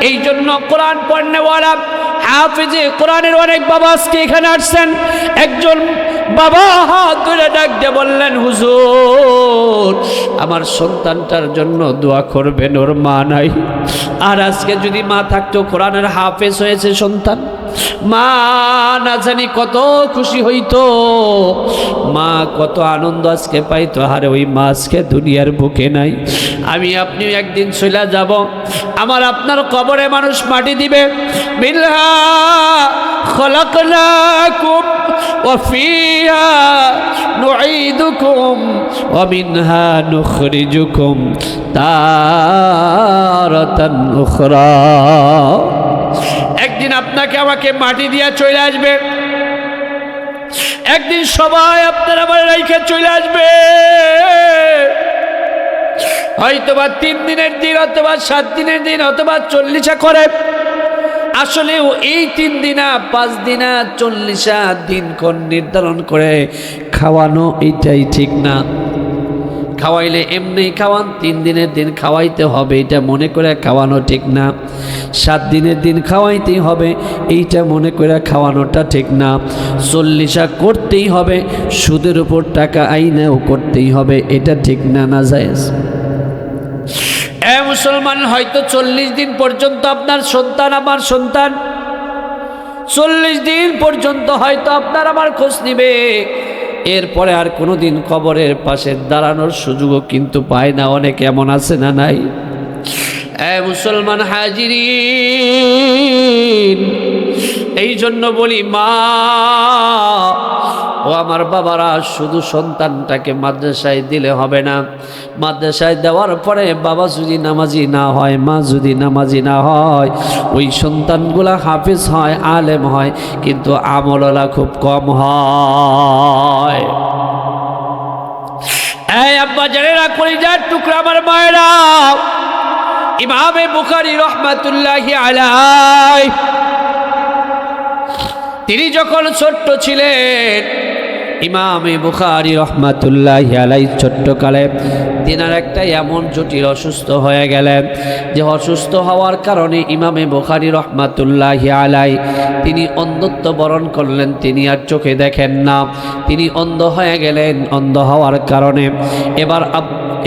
Speaker 1: এই জন্য কোরআন পড়নেওয়ালা হাফেজে কোরআনের অনেক বাবা আজকে এখানে আসছেন। একজন বাবা হাত ধরে ডাক দিয়ে বললেন, হুজুর আমার সন্তানটার জন্য দোয়া করবেন, ওর মা নাই। আর আজকে যদি মা থাকতো, কোরআনের হাফেজ হয়েছে সন্তান, মা না জানি কত খুশি হইতো, মা কত আনন্দ আজকে পাইতো। আরে ওই মা আজকে দুনিয়ার বুকে নাই। আমি আপনিও একদিন চলে যাব, আমার আপনার কবরে মানুষ মাটি দিবে। মিনহা খলাকনাকুম ওয়া ফিহা নুঈদুকুম ওয়া মিনহা নুখরিজুকুম তারাতান উখরা। একদিন আপনাকে আমাকে মাটি দিয়া চলে আসবে, একদিন সবাই আপনার আমার রেখে চলে আসবে। হয়তোবা 3 দিনের দিন, অথবা 7 দিনের দিন, অথবা 40 করে। আসলেও এই 3 দিনা 5 দিনা 40 দিন কোন নির্ধারণ করে খাওয়ানো, এইটাই ঠিক না। খাওয়াইলে এমনি খাওয়ান, 3 দিনের দিন খাওয়াইতে হবে, এটা মনে করে খাওয়ানো ঠিক না। 7 দিনের দিন খাওয়াইতেই হবে, এইটা মনে করে খাওয়ানোটা ঠিক না। 40 করতেই হবে, সুদের উপর টাকা আইনেও করতেই হবে, এটা ঠিক না, না জায়েজ। মুসলমান, হয়তো 40 দিন পর্যন্ত আপনার সন্তান আমার সন্তান, 40 দিন পর্যন্ত হয়তো আপনার আমার খোঁজ নিবে, এরপরে আর কোনো দিন কবরের পাশে দাঁড়ানোর সুযোগও কিন্তু পায় না। অনেক এমন আছে না নাই? মুসলমান হাজিরিন, এই জন্য বলি মা ও আমার বাবারা, শুধু সন্তানটাকে মাদ্রাসায় দিলে হবে না। মাদ্রাসায় দেওয়ার পরে বাবা যদি নামাজি না হয়, মা যদি নামাজি না হয়, ওই সন্তানগুলা হাফেজ হয়, আলেম হয়, কিন্তু আমলওয়ালা খুব কম হয়। এই আব্বা জানেরা, কলিজার টুকরা আমার মায়েরা, ইমামে বুখারী রহমাতুল্লাহি আলাইহি তিনি যখন ছোট্ট ছিলেন, ইমামে বুখারী রহমাতুল্লাহি আলাইহি ছোট্টকালে তিনার একটা এমন জটিল অসুস্থ হয়ে গেলেন যে অসুস্থ হওয়ার কারণে ইমামে বুখারী রহমাতুল্লাহি আলাইহি তিনি অন্ধত্ব বরণ করলেন। তিনি আর চোখে দেখেন না, তিনি অন্ধ হয়ে গেলেন। অন্ধ হওয়ার কারণে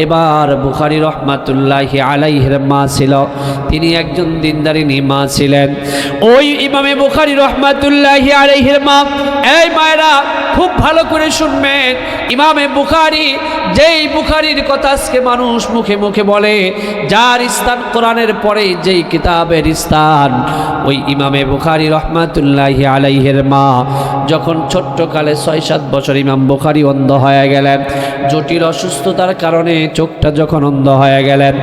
Speaker 1: এবার বুখারী রহমাতুল্লাহি আলাইহির মা ছিল, তিনি একজন দিনদারিনী মা ছিলেন। ওই ইমামে বুখারী রহমাতুল্লাহি আলাইহির মা, এই মায়েরা খুব ভালো করে শুনবেন, ইমামে বুখারী, যেই বুখারীর কথা আজকে মানুষ মুখে মুখে বলে, যার স্থান কোরআনের পরে যেই কিতাবের স্থান, ওই ইমামে বুখারী রহমাতুল্লাহি আলাইহির মা যখন ছোট্টকালে 6-7 বছর ইমাম বুখারী অন্ধ হয়ে গেলেন। জটিল অসুস্থতার কারণে চোখটা যখন অন্ধ হয়ে গেলেন,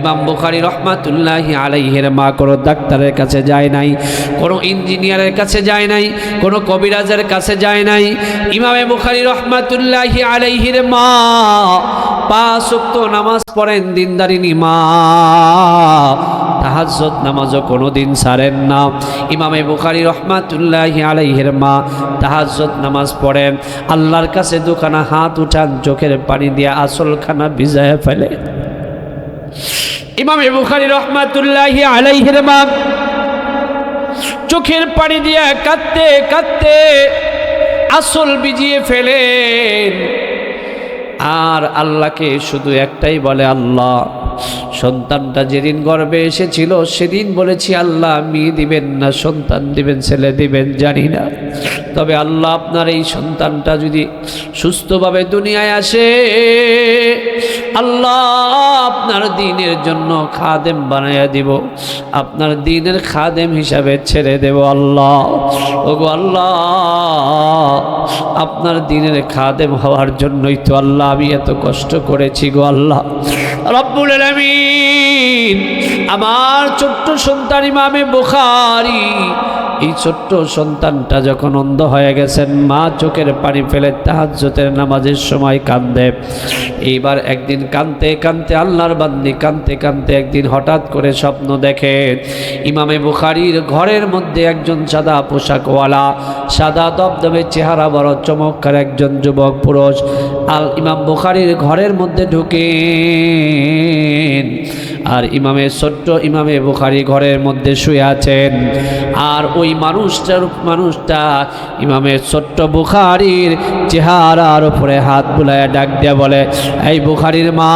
Speaker 1: ইমাম বুখারী রহমাতুল্লাহি আলাইহির মা কোনো ডাক্তারের কাছে যায় নাই, কোনো ইঞ্জিনিয়ারের কাছে যায় নাই, কোনো কবিরাজের কাছে যায় নাই। ইমামে বুখারী রহমাতুল্লাহি আলাইহির মা 5 ওয়াক্ত নামাজ পড়েন, দিনদারিনী মা, তাহাজ্জুদ নামাজও কোনোদিন ছাড়েন না। ইমামে বুখারী রহমাতুল্লাহি আলাইহির মা তাহাজ্জুদ নামাজ পড়েন, আল্লাহর কাছে দুখানা হাত উঠান, চোখের পানি দিয়ে আসলখানা ভিজায় ফেলে। ইমামে বুখারী রহমাতুল্লাহি আলাইহির মা চোখের পানি দিয়ে কাঁদতে কাঁদতে আসল ভিজিয়ে ফেলেন, আর আল্লাহকে শুধু একটাই বলে, আল্লাহ, সন্তানটা যেদিন গর্ভে এসেছিল সেদিন বলেছি আল্লাহ মেয়ে দিবেন না সন্তান দিবেন, ছেলে দিবেন জানি না, তবে আল্লাহ আপনার এই সন্তানটা যদি সুস্থভাবে দুনিয়ায় আসে, আল্লাহ আপনার দ্বীনের জন্য খাদেম বানাইয়া দিব, আপনার দ্বীনের খাদেম হিসাবে ছেড়ে দেব। আল্লাহ, ওগো আল্লাহ, আপনার দ্বীনের খাদেম হওয়ার জন্যই তো আল্লাহ আমি এত কষ্ট করেছি গো আল্লাহ রব্বুল আলামিন। আমার ছোট্ট সন্তান ইমামে বুখারী, এই ছোট্ট সন্তানটা যখন অন্ধ হয়ে গেছেন, মা চোখের পানি ফেলে তাহাজ্জুদের নামাজের সময় কান্দে। এইবার একদিন কাঁদতে কাঁদতে, আল্লাহর বান্দি কাঁদতে কাঁদতে একদিন হঠাৎ করে স্বপ্ন দেখে, ইমামে বুখারীর ঘরের মধ্যে একজন সাদা পোশাকওয়ালা, সাদা দবদবে চেহারা, বড় চমৎকার একজন যুবক পুরুষ ইমাম বুখারীর ঘরের মধ্যে ঢুকেন, আর ইমামে বুখারী ঘরের মধ্যে শুয়ে আছেন। আর ওই মানুষটা ইমামের ছোট্ট বুখারীর চেহারার উপরে হাত বুলায় ডাক দিয়ে বলে, এই বুখারীর মা,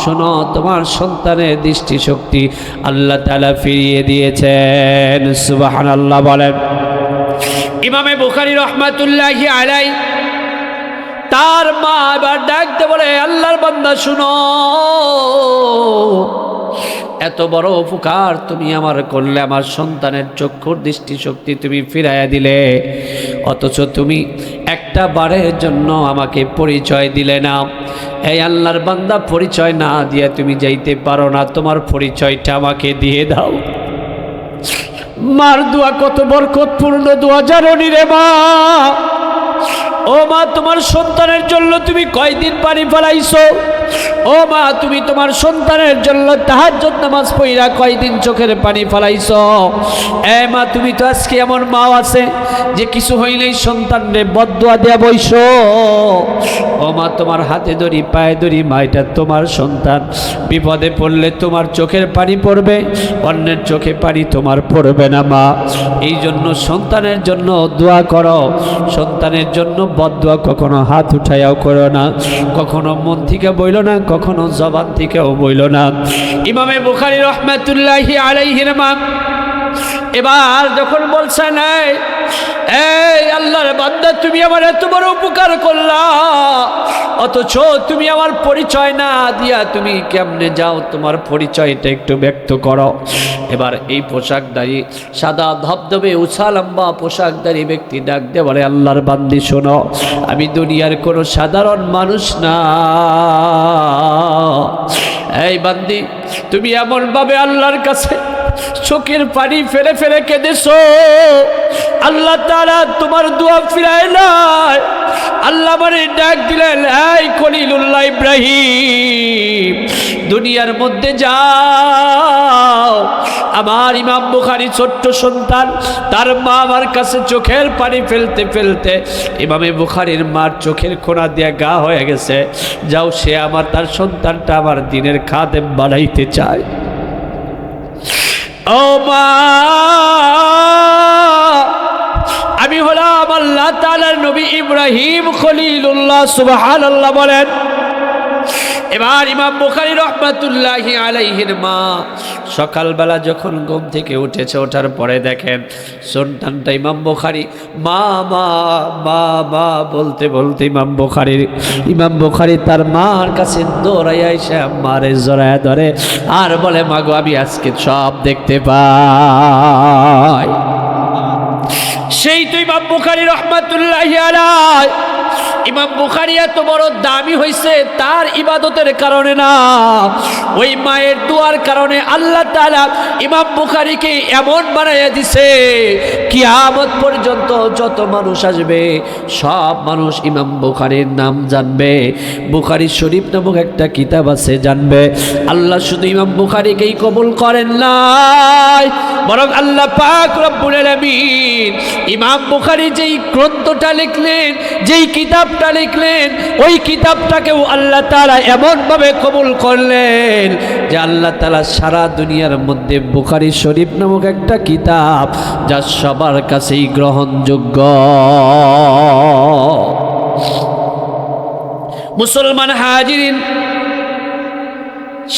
Speaker 1: শোনো, তোমার সন্তানের দৃষ্টিশক্তি আল্লাহ তাআলা ফিরিয়ে দিয়েছেন। সুবহানাল্লাহ বলেন। ইমামে বুখারী রহমাতুল্লাহি আলাইহি তার মা এবার ডাকতে বলে, আল্লাহর বান্দা শুনো, এত বড় উপকার তুমি আমার করলে, আমার সন্তানের চক্ষুর দৃষ্টিশক্তি তুমি ফিরাইয়া দিলে, অথচ তুমি একটা বারের জন্য আমাকে পরিচয় দিলে না। এই আল্লাহর বান্দা, পরিচয় না দিয়ে তুমি যাইতে পারো না, তোমার পরিচয়টা আমাকে দিয়ে দাও। মার দোয়া কত বরকতপূর্ণ দোয়া জানো নি রে মা? ও মা, তোমার সন্তানের জন্য তুমি কয়দিন পানি ফেলাইছো, ও মা, তুমি তোমার সন্তানের জন্য তাহাজ্জুদ নামাজ পড়া কয়দিন চোখের পানি ফলাইছো? এ মা, তুমি তো আজকে এমন মা আছে যে কিছু হইলেই সন্তানরে বদদুয়া দেয়া বইছো। ও মা, তোমার হাতে ধরি পায়ে ধরি মা, এটা তোমার সন্তান, বিপদে পড়লে তোমার চোখের পানি পড়বে, অন্যের চোখে পানি তোমার পড়বে না মা। এই জন্য সন্তানের জন্য দোয়া করো, সন্তানের জন্য বদদুয়া কখনো হাত উঠাইয়াও করো না, কখনো মন থেকে বইল না, কখনো জবান থেকেও বইল না। ইমামে বুখারী রহমাতুল্লাহি আলাইহির মা এবার যখন বলছেন, এই আল্লাহর বান্দা, তুমি আমার এত বড় উপকার করলা, অথচ তুমি আমার পরিচয় না দিয়া তুমি কেমনে যাও? তোমার পরিচয়টা একটু ব্যক্ত করো। এবার এই পোশাকধারী সাদা ধবধবে উঁচা লম্বা পোশাকধারী ব্যক্তি ডাক দিয়ে বলে, আল্লাহর বান্দি শোনো, আমি দুনিয়ার কোনো সাধারণ মানুষ না। এই বান্দি, তুমি এমনভাবে আল্লাহর কাছে চোখের পানি ফেলে ফেলে কেঁদেছো, আল্লাহ তাআলা তোমার দোয়া ফিরায় নাই। আল্লাহ মানে ডাক দিলেন, এই খলিলুল্লাহ ইব্রাহিম, দুনিয়ার মধ্যে যাও। আমার ইমাম বুখারী ছোট্ট সন্তান, তার মা আমার কাছে চোখের পানি ফেলতে ফেলতে ইমামে বুখারীর মার চোখের কোনা দিয়ে গা হয়ে গেছে। যাও, সে আমার তার সন্তানটা আমার দ্বীনের খাদেম বানাইতে চায়। ও মা, আমি হলাম আল্লাহ তাআলার নবী ইব্রাহিম খলিলুল্লাহ, সুবহানাল্লাহ বলেন। এবার ইমাম বুখারী রহমাতুল্লাহি আলাইহির মা সকালবেলা যখন ঘুম থেকে উঠেছে, ওঠার পরে দেখেন সন্তানটা ইমাম বুখারী মা মা মা মা বলতে বলতে ইমাম বুখারী তার মার কাছে দৌড়াইয়া এসে মারে জড়ায়া ধরে আর বলে, মা গো, আমি আজকে সব দেখতে পাই। সেই তো ইমাম বুখারী রহমাতুল্লাহি আলাইহি, ইমাম বুখারী এত বড় দামি হইছে তার ইবাদতের কারণে না, ওই মায়ের দোয়ার কারণে আল্লাহ তাআলা ইমাম বুখারীকে এমন বানাইয়া দিছে, কিয়ামত পর্যন্ত যত মানুষ আসবে সব মানুষ ইমাম বুখারীর নাম জানবে। বুখারী শরীফ নামক একটা কিতাব আছে, জানবে। আল্লাহ শুধু ইমাম বুখারীকেই কবুল করেন নাই, বরং আল্লাহ পাক রব্বুল আলামিন ইমাম বুখারী যেই গ্রন্থটা লিখলেন, যেই কিতাবটা লিখলেন, ওই কিতাবটাকেও আল্লাহ তাআলা এমনভাবে কবুল করলেন যে আল্লাহ তাআলা সারা দুনিয়ার মধ্যে বুখারী শরীফ নামক একটা কিতাব যা সবার কাছেই গ্রহণযোগ্য। মুসলমান হাজিরিন,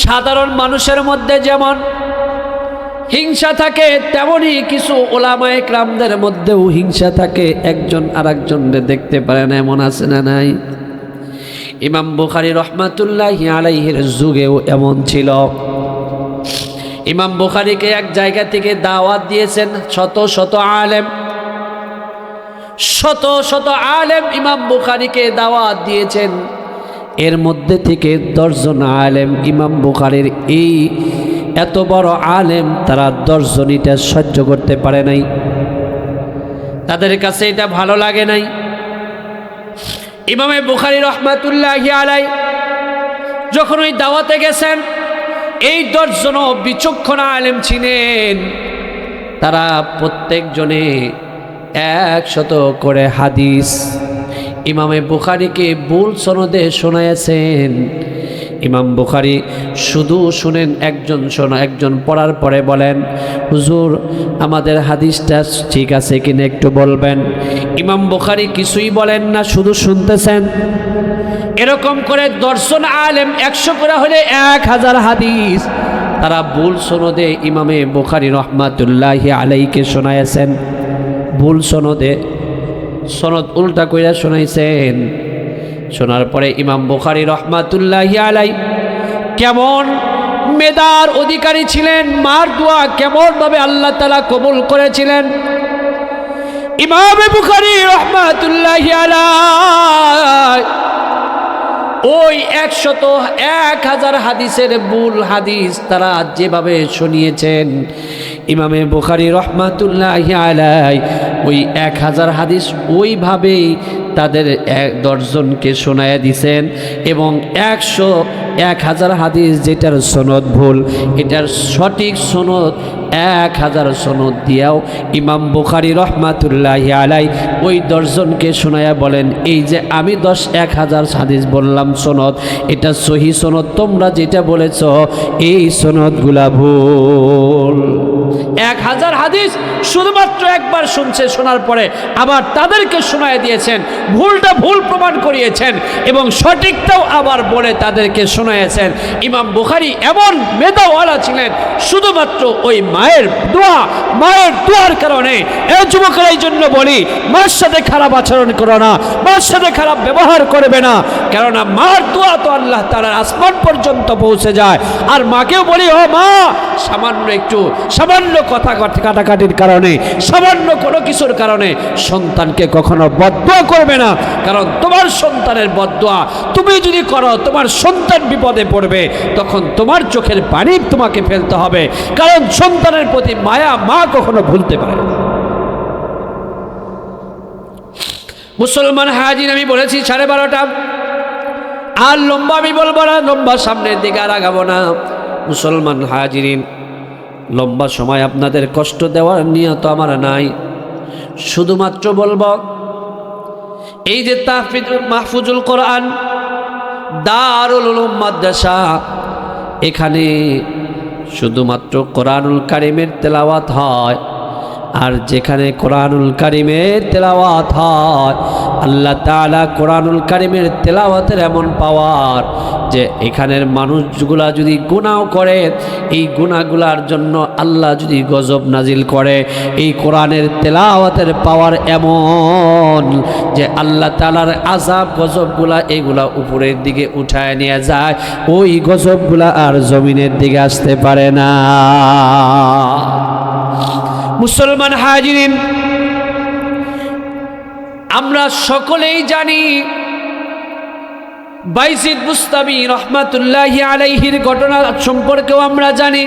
Speaker 1: সাধারণ মানুষের মধ্যে যেমন হিংসা থাকে, তেমনি কিছু ওলামায়ে কেরামদের মধ্যেও হিংসা থাকে। একজন আরেকজনকে দেখতে পারে না, এমন আছে না নাই? ইমাম বুখারী রহমাতুল্লাহি আলাইহির যুগেও এমন ছিল। ইমাম বুখারীকে এক জায়গা থেকে দাওয়াত দিয়েছেন শত শত আলেম ইমাম বুখারীকে দাওয়াত দিয়েছেন। এর মধ্যে থেকে 10 জন আলেম ইমাম বুখারীর এই এত বড় আলেম, তারা 10 জনইটা সহ্য করতে পারে নাই, তাদের কাছে এটা ভালো লাগে নাই। ইমামে বুখারী রহমাতুল্লাহি আলাইহি যখন ওই দাওয়াতে গেছেন, এই 10 জন বিচক্ষণ আলেম ছিলেন, তারা প্রত্যেকজনে 100 করে হাদিস ইমামে বুখারীকে ভুল সনদে শোনাইয়াছেন। ইমাম বুখারী শুধু শুনেন, একজন পড়ার পরে বলেন, হুজুর আমাদের হাদিসটা ঠিক আছে কিনা একটু বলবেন। ইমাম বুখারী কিছুই বলেন না, শুধু শুনতেছেন। এরকম করে 10 জন আলেম 100 করে হলে 1000 হাদিস তারা ভুল সনদে ইমামে বুখারী রহমাতুল্লাহি আলাইহিকে শোনাইছেন। ভুল সনদে, সনদ উল্টা কইরা শোনাইছেন। শোনার পরে ইমাম বুখারী রহমাতুল্লাহি আলাইহি কেমন মেধার অধিকারী ছিলেন, মার দোয়া কেমন ভাবে আল্লাহ তাআলা কবুল করেছিলেন। ইমাম বুখারী রহমাতুল্লাহি আলাইহি ওই 1000 হাদিসের ভুল হাদিস তারা যেভাবে শুনিয়েছেন, ইমামে বুখারী রহমাতুল্লাহি আলাইহি ওই 1000 হাদিস ওইভাবেই তাদের 10 জনকে শোনায়া দিছেন এবং 1000 হাদিস যেটার সনদ ভুল এটার সঠিক সনদ 1000 সনদ দিয়াও ইমাম বুখারী রহমাতুল্লাহি আলাই ওই 10 জনকে শোনায়া বলেন, এই যে আমি 1000 হাদিস বললাম সনদ, এটা সহি সনদ, তোমরা যেটা বলেছ এই সনদগুলা ভুল। 1000 হাদিস শুধুমাত্র একবার শুনছে, শোনার পরে আবার তাদেরকে শোনায় দিয়েছেন, ভুলটা ভুল প্রমাণ করিয়েছেন এবং সঠিকটাও আবার বলে তাদেরকে শোনাইয়েছেন। ইমাম বুখারী এমন মেধাওয়ালা ছিলেন, শুধুমাত্র ওই মায়ের দোয়ার কারণে। এই যুবকেরা এই জন্য বলি, মার সাথে খারাপ আচরণ করো না, মার সাথে খারাপ ব্যবহার করবে না, কেননা মার দোয়া তো আল্লাহ তাআলার আসমান পর্যন্ত পৌঁছে যায়। আর মাকেও বলি, ও মা, সামান্য কথা কাটাকাটির কারণে, সামান্য কোনো কিছুর কারণে সন্তানকে কখনো বদদোয়া করবে না, কারণ তোমার সন্তানের বদদোয়া তুমি যদি করো তোমার সন্তান বিপদে পড়বে, তখন তোমার চোখের পানি তোমাকে ফেলতে হবে, কারণ সন্তানের প্রতি মায়া মা কখনো ভুলতে পারে না। মুসলমান হাজির, আমি বলেছি 12:30, আর লম্বা আমি বলবো না, লম্বা সামনের দিকে আর আগাবো না। মুসলমান হাজিরিন, লম্বা সময় আপনাদের কষ্ট দেওয়ার নিয়ত আমার নাই, শুধুমাত্র বলবো এই যে মাহফুজুল কোরআন দারুল উলুম মাদ্রাসা, এখানে শুধুমাত্র কোরআনুল কারিমের তেলাওয়াত হয়। আর যেখানে কোরআনুল কারিমের তেলাওয়াত হয়, আল্লাহ তাআলা কোরআনুল কারিমের তেলাওয়াতের এমন পাওয়ার যে এখানের মানুষগুলা যদি গুনাহ করে, এই গুনাহগুলার জন্য আল্লাহ যদি গজব নাজিল করে, এই কোরআনের তেলাওয়াতের পাওয়ার এমন যে আল্লাহ তাআলার আযাব গজবগুলা এগুলা উপরের দিকে উঠায় নিয়ে যায়, ওই গজবগুলা আর জমিনের দিকে আসতে পারে না। মুসলমান হাজিরিন, আমরা সকলেই জানি বাইজিদ বুস্তামি রহমাতুল্লাহি আলাইহির ঘটনা সম্পর্কেও আমরা জানি,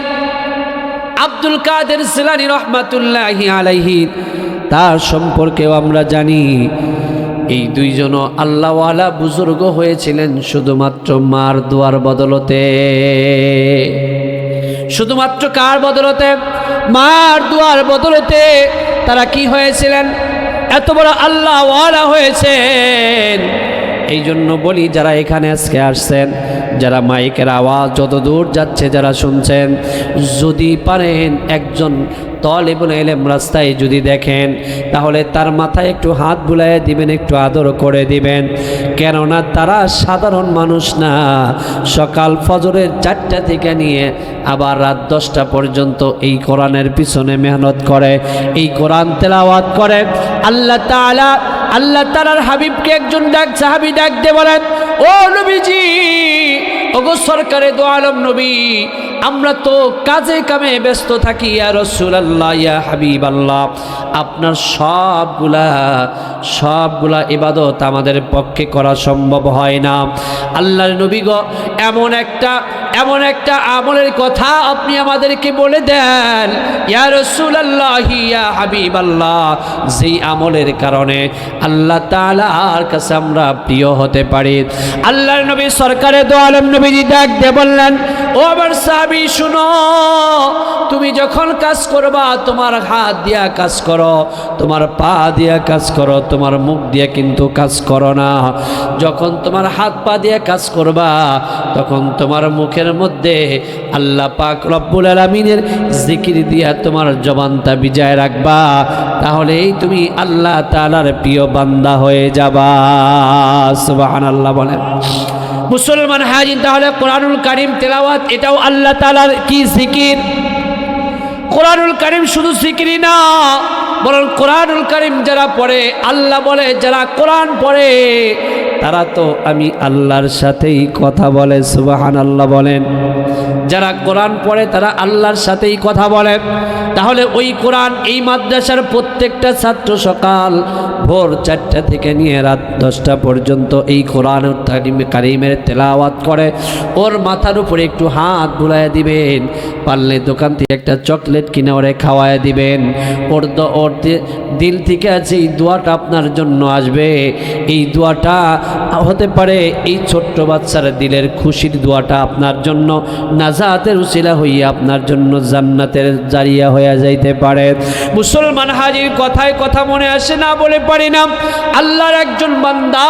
Speaker 1: আব্দুল কাদের জিলানী রহমাতুল্লাহি আলাইহি তার সম্পর্কেও আমরা জানি। এই দুইজনও আল্লাহওয়ালা বুজুর্গ হয়েছিলেন শুধুমাত্র মার দোয়ার বদলতে। শুধুমাত্র কার বদলতে? মার দোয়ার বদলতে তারা কি হয়েছিলেন? এত বড় আল্লাহওয়ালা হয়েছেন। এই জন্য বলি, যারা এখানে আজকে আসছেন, যারা মাইকের আওয়াজ যত দূর যাচ্ছে যারা শুনছেন, যদি পারেন একজন তালিবুল ইলম রাস্তায় যদি দেখেন, তাহলে তার মাথায় একটু হাত বুলাইয়ে দিবেন, একটু আদর করে দিবেন, কেননা তারা সাধারণ মানুষ না। সকাল ফজরের 4টা থেকে নিয়ে আবার রাত 10টা পর্যন্ত এই কোরআনের পিছনে মেহনত করে, এই কোরআন তেলাওয়াত করে। আল্লাহ তাআলার হাবিবকে একজন সাহাবী ডাক দিয়ে বলেন, ও নবীজি, ওগো সরকারে দো আলম নবী, আমরা তো কাজে কামে ব্যস্ত থাকি, ইয়া রাসূলুল্লাহ, ইয়া হাবিবাল্লাহ, আপনার সবগুলা ইবাদত আমাদের পক্ষে করা সম্ভব হয় না। আল্লাহর নবী গো, এমন একটা আমলের কথা আপনি আমাদেরকে বলে দেন, ইয়া রাসূলুল্লাহ, ইয়া হাবিবাল্লাহ, যেই আমলের কারণে আল্লাহ তাআলার কাছে আমরা প্রিয় হতে পারি। আল্লাহর নবী সরকারে দো আলম নবীজি ডাক দিয়ে বললেন, ও আমার সাহাবী, শুনো, তুমি যখন কাজ করবা, তোমার হাত দিয়া কাজ করো, তোমার পা দিয়া কাজ করো, তোমার মুখ দিয়া কিন্তু কাজ করো না। যখন তোমার হাত পা দিয়া কাজ করবা, তখন তোমার মুখের মধ্যে আল্লাহ পাক রব্বুল আলামিনের জিকির দিয়া তোমার জবানটা বিজায় রাখবা, তাহলেই তুমি আল্লাহ তাআলার প্রিয় বান্দা হয়ে যাবা। সুবহানাল্লাহ বলেন। মুসলমান হাজির, তাহলে কোরআনুল কারীম তেলাওয়াত এটাও আল্লাহ তাআলার কি জিকির? কোরআনুল কারীম শুধু জিকিরই না, বরং কোরআনুল কারীম যারা পড়ে, আল্লাহ বলে যারা কোরআন পড়ে তারা তো আমি আল্লাহর সাথেই কথা বলে। সুবহানাল্লাহ বলেন। যারা কোরআন পড়ে তারা আল্লাহর সাথেই কথা বলে। তাহলে ওই কোরআন এই মাদ্রাসার প্রত্যেকটা ছাত্র সকাল ভোর 4টা থেকে নিয়ে রাত 10টা পর্যন্ত এই কোরআন কারিমের তেলাওয়াত করে। ওর মাথার উপরে একটু হাত বুলাইয়া দিবেন, পারলে দোকান থেকে একটা চকলেট কিনে ওরে খাওয়ায় দিবেন। ওর দিল থেকে আছে এই দোয়াটা আপনার জন্য আসবে। এই দোয়াটা হতে পারে এই ছোট্ট বাচ্চার দিলের খুশির দোয়াটা আপনার জন্য নাজাতের উসিলা হইয়া আপনার জন্য জান্নাতের জারিয়া হয়ে যাইতে পারে। মুসলমান হাজির, কথায় কথা মনে আসে না বলে পারি না। আল্লাহর একজন বান্দা,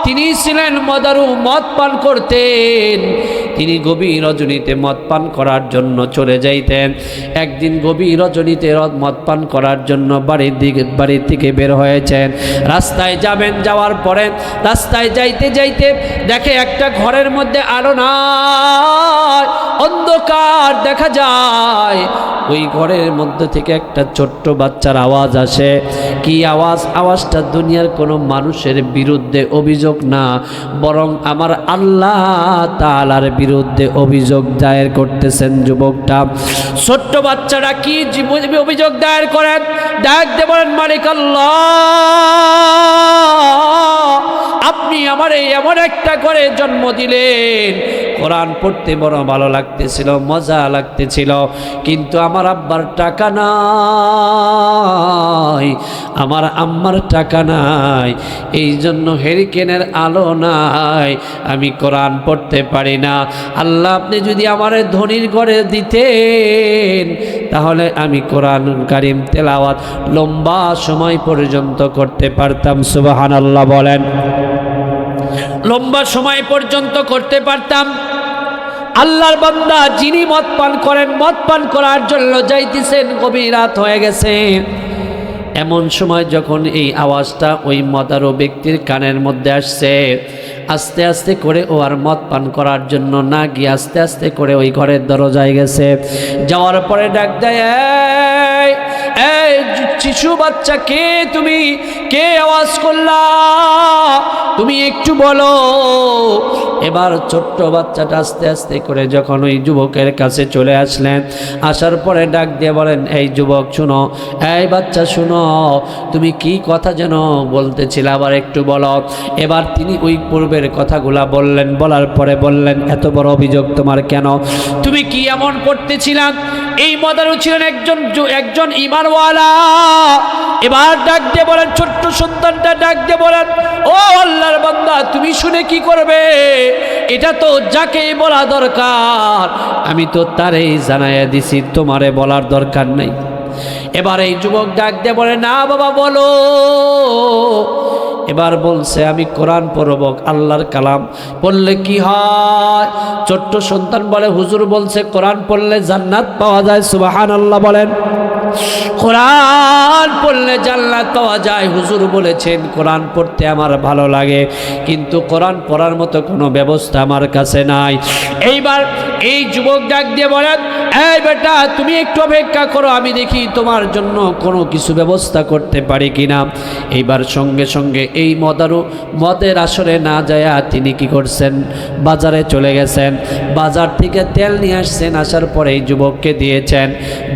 Speaker 1: তিনি ছিলেন মদারু, মদ পান করতেন। তিনি গভীর রজনীতে মদ পান করার জন্য চলে যাইতেন। একদিন গভীর রজনীতে মদ পান করার জন্য বাড়ির থেকে বের হয়েছেন। রাস্তায় যাবেন, যাওয়ার পরে রাস্তায় যাইতে যাইতে দেখে একটা ঘরের মধ্যে আলো নাই, অন্ধকার দেখা যায়। ওই ঘরের মধ্যে থেকে একটা ছোট্ট বাচ্চার আওয়াজ আসে। কি আওয়াজ? আওয়াজটা দুনিয়ার কোনো মানুষের বিরুদ্ধে অভিযোগ না, বরং আমার আল্লাহ তাআলার বিরুদ্ধে অভিযোগ দায়ের করতেছেন যুবকটা। ছোট্ট বাচ্চাটা কি অভিযোগ দায়ের করেন? ডাক দিয়ে বলেন, মালিক আল্লাহ, আপনি আমার এমন একটা করে জন্ম দিলেন, কোরআন পড়তে বড় ভালো লাগতেছিল, মজা লাগতেছিল, কিন্তু আমার আব্বার টাকা নাই, আমার আম্মার টাকা নাই, এই জন্য হেরিকেনের আলো নাই, আমি কোরআন পড়তে পারি না। আল্লাহ, আপনি যদি আমার ধনির ঘরে দিতেন তাহলে আমি কোরআন কারীম তেলাওয়াত লম্বা সময় পর্যন্ত করতে পারতাম। সুবহানাল্লাহ বলেন। লম্বা সময় পর্যন্ত করতে পারতাম। আল্লাহর বান্দা যিনি মদ পান করেন, মদ পান করার জন্য যাইতেছেন, গভীর রাত হয়ে গেছে। এমন সময় যখন এই আওয়াজটা ওই মদারু ব্যক্তির কানের মধ্যে আসছে, আস্তে আস্তে করে ও আর মদ পান করার জন্য না গিয়ে আস্তে আস্তে করে ওই ঘরের দরজায় গেছে। যাওয়ার পরে ডাক দেয়, এই শিশু বাচ্চা, কে তুমি? কে আওয়াজ করলা? তুমি একটু বলো। এবার ছোট্ট বাচ্চাটা আস্তে আস্তে করে যখন ওই যুবকের কাছে চলে আসলেন, আসার পরে ডাক দিয়ে বলেন, এই যুবক শুনো, এই বাচ্চা শুনো, তুমি কি কথা যেন বলতেছিলে, আবার একটু বলো। এবার তিনি ওই পূর্বের কথাগুলা বললেন। বলার পরে বললেন, এত বড় অভিযোগ তোমার কেন? তুমি কি এমন করতেছিলাম? এই মদারু ছিলেন একজন ঈমানওয়ালা। এবার ডাক দিয়ে বলেন, ছোট্ট সন্তানটা ডাক দিয়ে বলেন, ও আল্লাহর বান্দা, তুমি শুনে কি করবে? এটা তো যাকে বলা দরকার আমি তো তারেই জানাইয়া দিছি, তোমারে বলার দরকার নেই। এবার এই যুবক ডাক দিয়ে বলে, না বাবা বলো। এবার বলছে, আমি কোরআন পড়ব, আল্লাহর কালাম পড়লে কি হয়? ছোট্ট সন্তান বলে, হুজুর বলছে কোরআন পড়লে জান্নাত পাওয়া যায়। সুবহানাল্লাহ বলেন। কোরআন পড়লে জান্নাত পাওয়া যায়, হুজুর বলেছেন। কোরআন পড়তে আমার ভালো লাগে, কিন্তু কোরআন পড়ার মতো কোনো ব্যবস্থা আমার কাছে নাই। এইবার এই যুবক ডাক দিয়ে বলেন, এই বেটা, তুমি একটু অপেক্ষা করো, আমি দেখি তোমার জন্য কোনো কিছু ব্যবস্থা করতে পারি কিনা। এইবার সঙ্গে সঙ্গে এই মদারু মদের আসরে না যায়া তিনি কি করছেন? বাজারে চলে গেছেন। বাজার থেকে তেল নিয়ে আসছেন। আসার পরে এই যুবককে দিয়েছেন।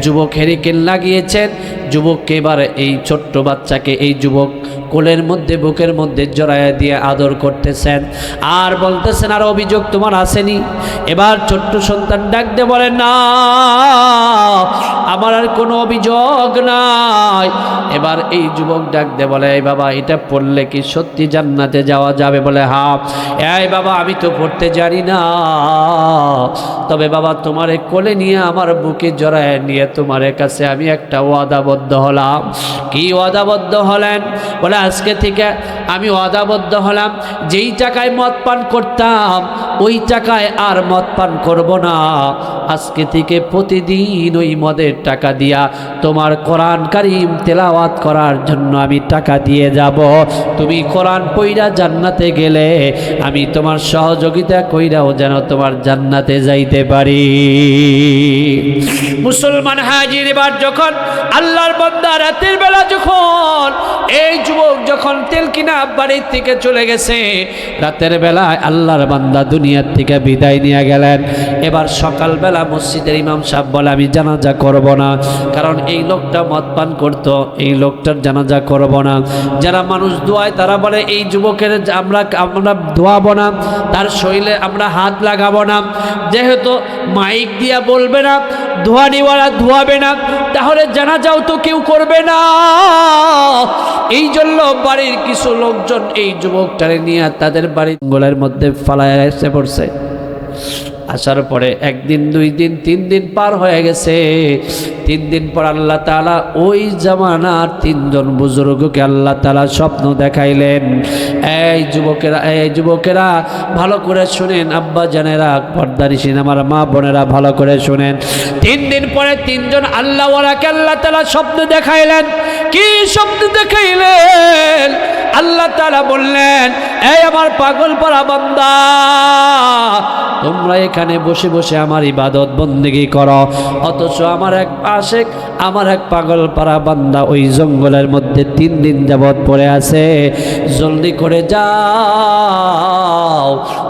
Speaker 1: যুবক হেরিকেন লাগিয়েছেন। যুবককে এবার এই ছোট্ট বাচ্চাকে এই যুবক কোলের মধ্যে, বুকের মধ্যে জড়াইয়া দিয়ে আদর করতেছেন আর বলতেছেন, আর অভিযোগ তোমার আসেনি? এবার ছোট্ট সন্তান ডাক দিয়ে বলে, না, আমার আর কোনো অভিযোগ নাই। এবার এই যুবক ডাক দিয়ে বলে, এই বাবা, এটা পড়লে কি সত্যি জান্নাতে যাওয়া যাবে? বলে, হ্যাঁ। এই বাবা, আমি তো পড়তে জানি না, তবে বাবা তোমারে কোলে নিয়ে আমার বুকে জড়ায় নিয়ে তোমার কাছে আমি একটা ওয়াদাবদ্ধ হলাম। কি ওয়াদাবদ্ধ হলেন? বলে, আজকে থেকে আমি ওয়াদাবদ্ধ হলাম, যেই টাকায় মদ পান করতাম ওই টাকায় আর মদ পান করব না। আজকে থেকে প্রতিদিন ওই মদের টাকা দিয়া তোমার কোরআন কারীম তেলাওয়াত করার জন্য আমি টাকা দিয়ে যাব। তুমি কোরআন পইরা জান্নাতে গেলে আমি তোমার সহযোগিতা কইরাও যেন তোমার জান্নাতে যাইতে পারি। মুসলমান হাজির, এবার যখন আল্লাহর বান্দা রাতের বেলা যখন এই যুবক যখন তেল কিনা বাড়ির থেকে চলে গেছে, রাতের বেলায় আল্লাহর বান্দা দুনিয়ার থেকে বিদায় নিয়ে গেলেন। এবার সকালবেলা মসজিদের ইমাম সাহেব বলে আমি জানাজা করব না, কারণ এই লোকটা মদ পান করতো, এই লোকটার জানাজা করব না। যারা মানুষ দোয়ায় তারা বলে এই যুবকের আমরা দোয়াবো না, তার শরীরে আমরা হাত লাগাবো না। যেহেতু মাইক দিয়া বলবে না, ধোয়ানিওয়ালা ধোয়াবে না, তাহলে জানাজাও তো কেউ করবে না। এই জন্য বাড়ির কিছু লোকজন এই যুবকটারে নিয়ে তাদের বাড়ির জঙ্গলের মধ্যে ফালায় এসে পড়ছে। আসার পরে একদিন, 2 দিন, 3 দিন পার হয়ে গেছে। 3 দিন পর আল্লাহ তাআলা ওই জামানার 3 জন বুজুর্গকে আল্লাহ তাআলা স্বপ্ন দেখাইলেন। এই যুবকেরা ভালো করে শুনেন, আব্বা জানেরা, পর্দানিশীন আমার মা বোনেরা ভালো করে শুনেন। 3 দিন পরে 3 জন আল্লাহওয়ালাকে আল্লাহ তাআলা স্বপ্ন দেখাইলেন। কি স্বপ্ন দেখাইলেন? আল্লাহ তাআলা বললেন, এই আমার পাগল পারা বান্দা, তোমরা এখানে বসে বসে আমার ইবাদত বন্দেগী করো, অথচ আমার এক আশিক, আমার এক পাগল পারা বান্দা ওই জঙ্গলের মধ্যে 3 দিন যাবৎ পড়ে আছে। জলদি করে যাও,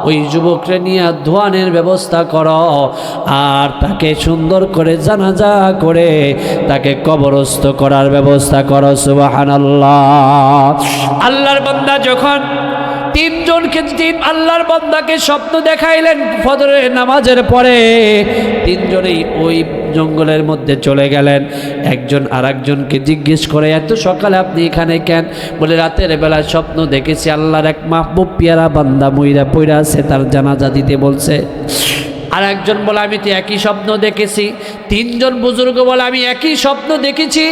Speaker 1: ওই যুবককে নিয়ে ধোয়ানের ব্যবস্থা করো, আর তাকে সুন্দর করে জানাজা করে তাকে কবরস্থ করার ব্যবস্থা করো। সুবহানাল্লাহ। আল্লাহর বান্দা যখন 3 জনকে আল্লাহর বান্দাকে স্বপ্ন দেখাইলেন ফজরের নামাজের পরে, 3 জনেই ওই জঙ্গলের মধ্যে চলে গেলেন। একজন আরেকজনকে জিজ্ঞেস করে, এত সকালে আপনি এখানে কেন? বলে রাতের বেলায় স্বপ্ন দেখেছি আল্লাহর এক মাহবুব পিয়ারা বান্দা মইরা পইরা আছে, তার জানাজা দিতে বলছে। আর একজন বলে আমি তো একই স্বপ্ন দেখেছি। 3 জন বুজুর্গ বলে আমি একই স্বপ্ন দেখেছি।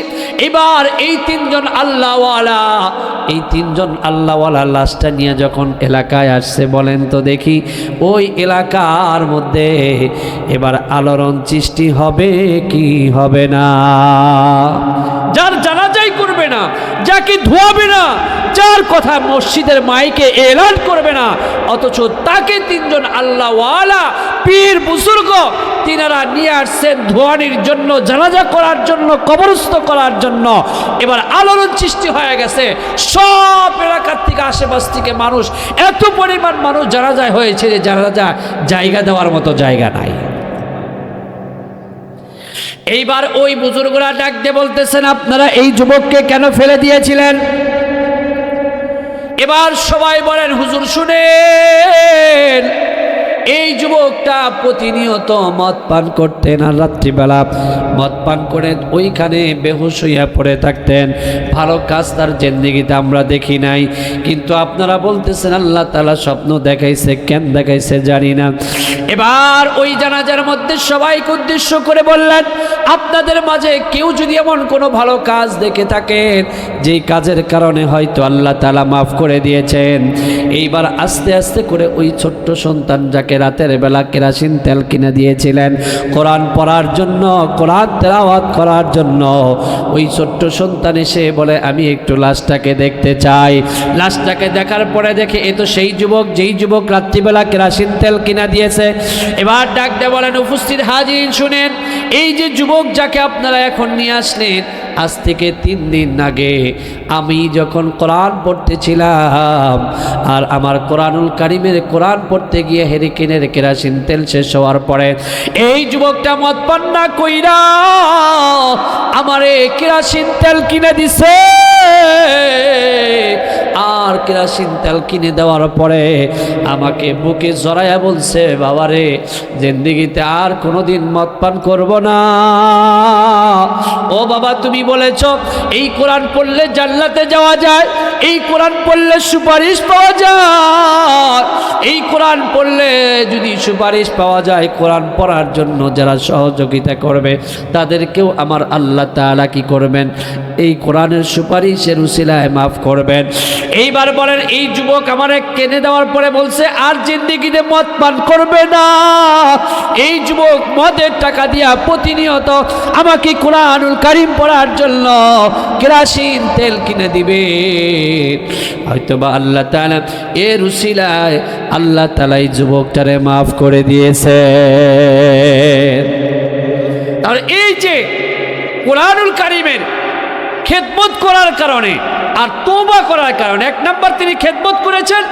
Speaker 1: এবার এই 3 জন আল্লাহওয়ালা, এই 3 জন আল্লাহওয়ালা লাশটা নিয়ে যখন এলাকায় আসছে, বলেন তো দেখি ওই এলাকার মধ্যে এবার আলোড়ন সৃষ্টি হবে কি হবে না? যার জানাজাই করবে না, যাকে ধোয়াবে না, যার কথা মসজিদের মাইকে এলান করবে না, অথচ তাকে 3 জন আল্লাহওয়ালা পীর বুজুর্গ তিনারা নিয়ে আসছেন ধোয়ানির জন্য, জানাজা করার জন্য, কবরস্থ করার জন্য। এবার আলোড়ন সৃষ্টি হয়ে গেছে। সব এলাকার থেকে, আশেপাশ থেকে মানুষ, এত পরিমাণ মানুষ জানাজায় হয়েছে যে জানাজা জায়গা দেওয়ার মতো জায়গা নাই। এইবার ওই বুজুর্গরা ডাক দিয়ে বলতেছেন, আপনারা এই যুবককে কেন ফেলে দিয়েছিলেন? এবার সবাই বলেন, হুজুর শুনেন, এই যুবকটা প্রতিনিয়ত মদ পান করতেন, আর রাত্রিবেলা মদ পান করে ওইখানে বেহুশ হইয়া পড়ে থাকতেন। ভালো কাজ তার জিন্দেগিতে আমরা দেখি নাই, কিন্তু আপনারা বলতেছেন আল্লাহ তাআলা স্বপ্ন দেখাইছে। কেন দেখাইছে জানি না। এবার ওই জানাজার মধ্যে সবাইকে উদ্দেশ্য করে বললেন, আপনাদের মাঝে কেউ যদি এমন কোনো ভালো কাজ দেখে থাকেন যেই কাজের কারণে হয়তো আল্লাহ তাআলা মাফ করে দিয়েছেন, এইবার আস্তে আস্তে করে ওই ছোট্ট সন্তান যাকে রাতের বেলা কেরাসিন তেল কিনে দিয়েছিলেন কোরআন পড়ার জন্য, কোরআন তেলাওয়াত করার জন্য, ওই ছোট্ট সন্তান এসে বলে আমি একটু লাশটাকে দেখতে চাই। লাশটাকে দেখার পরে দেখে এ তো সেই যুবক যেই যুবক রাত্রিবেলা কেরাসিন তেল কিনা দিয়েছে। এবার ডাক দিয়ে বলেন, উপস্থিত হাজিরিন শুনেন, এই যে যুবক যাকে আপনারা এখন নিয়ে আসলেন, আজ থেকে 3 দিন আগে আমি যখন কোরআন পড়তেছিলাম, আর আমার কোরআনুল কারীমের কোরআন পড়তে গিয়ে হেরিকেনের কেরাসিন তেল শেষ হওয়ার পরে এই যুবকটা মদ পান না কইরা আমারে কেরাসিন তেল কিনে দিছে। আর কেরাসিন তেল কিনে দেওয়ার পরে আমাকে বুকে জড়াইয়া বলছে, বাবারে জিন্দেগিতে আর কোনোদিন মদ পান করব না। ও বাবা, তুমি বলেছ এই কোরআন পড়লে জান্নাতে যাওয়া যায়, এই কোরআন পড়লে সুপারিশ পাওয়া যায়, এই কোরআন পড়লে যদি সুপারিশ পাওয়া যায়, কোরআন পড়ার জন্য যারা সহযোগিতা করবে তাদেরকেও আমার আল্লাহ তাআলা কি করবেন? এই কোরআনের সুপারিশের উসিলায় মাফ করবেন। এইবার এইবার বলেন, এই যুবক আমারে কিনে দেওয়ার পরে বলছে আর জিন্দেগিতে মদ পান করবে না। এই যুবক মদের টাকা দিয়া প্রতিনিয়ত আমাকে কোরআনুল কারীম পড়ার জন্য কেরোসিন তেল কিনে দিবে। হয়তোবা আল্লাহ তাআলা এর উসিলায় আল্লাহ তাআলা এই যুবকটারে মাফ করে দিয়েছে। তাহলে এই যে কোরআনুল কারীমের খেদমত করার কারণে আর তওবা করার কারণে, এক নাম্বার তিনি খেদমত করেছেন,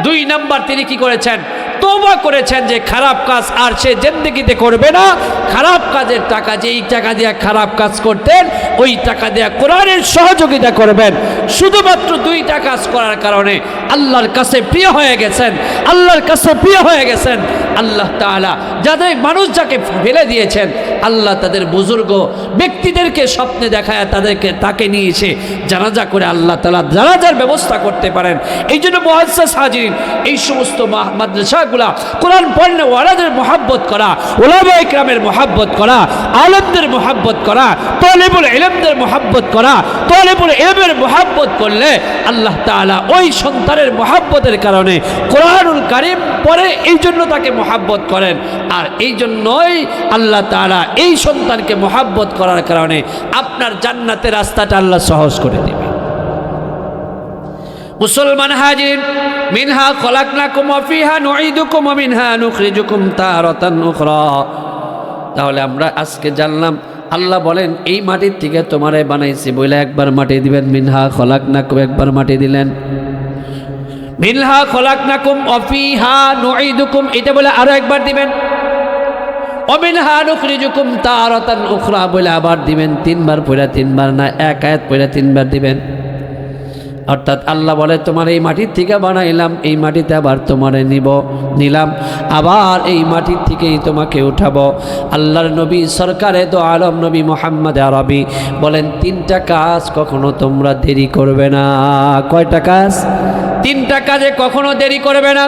Speaker 1: দুই নাম্বার তিনি কি করেছেন, তওবা করেছেন যে খারাপ কাজ আর সে জিন্দেগিতে করবে না। খারাপ কাজের টাকা, যেই টাকা দিয়ে খারাপ কাজ করতেন ওই টাকা দিয়ে কোরআনের সহযোগিতা করবেন। শুধুমাত্র দুইটা কাজ করার কারণে আল্লাহর কাছে প্রিয় হয়ে গেছেন, আল্লাহর কাছে প্রিয় হয়ে গেছেন। আল্লাহ তাআলা যাদের মানুষ যাকে ফেলে দিয়েছেন, আল্লাহ তাদের বুজুর্গ ব্যক্তিদেরকে স্বপ্নে দেখায় তাকে নিয়ে এসে জানাজা করে আল্লাহ তাআলা জানাজার ব্যবস্থা করতে পারেন। এই জন্য মুআজ্জাজ হাজিরিন, এই সমস্ত মাদ্রাসাগুলা কোরআন পড়লে ওয়ালাদের মহাব্বত করা, উলামায়ে ইকরামের মহাব্বত করা, আলেমদের মহাব্বত করা, তালিবুল ইলমদের মহাব্বত করা, তালিবুল ইলমের মহাব্বত করলে আল্লাহ তাআলা ওই সন্তানের মহাব্বতের কারণে কোরআনুল কারীম পড়ে, এই জন্য তাকে মহাব্বত করেন। আর এই জন্যই আল্লাহ তাআলা এই সন্তানকে মহাব্বত করার কারণে আপনার জান্নাতের রাস্তাটা আল্লাহ সহজ করে দেবে। মুসলমান হাজিরিন, মিনহা খলাকনাকুম ওয়া ফিহা নুঈদুকুম ওয়া মিনহা নুখরিজুকুম তারাতান উখরা। তাহলে আমরা আজকে জানলাম আল্লাহ বলেন এই মাটির থেকে তোমারে বানাইছি বলে একবার মাটি দিবেন, মিনহা খলাকনাকুম একবার মাটি দিলেন, মিনহা খলাকনাকুম ওয়া ফিহা নুঈদুকুম এটা বলে আরো একবার দিবেন, ওয়া মিনহা নুখরিজুকুম তারাতান উখরা বলে আবার দিবেন। তিনবার পড়া, তিনবার না, এক আয়াত পড়া তিনবার দিবেন। অর্থাৎ আল্লাহ বলে তোমার এই মাটির থেকে বানাইলাম, এই মাটিতে আবার তোমারে নিলাম, আবার এই মাটির থেকেই তোমাকে উঠাবো। আল্লাহর নবী সরকারে দো আলম নবী মুহাম্মদ আরবি বলেন তিনটা কাজ কখনো তোমরা দেরি করবে না। কয়টা কাজ? তিনটা কাজে কখনো দেরি করবে না।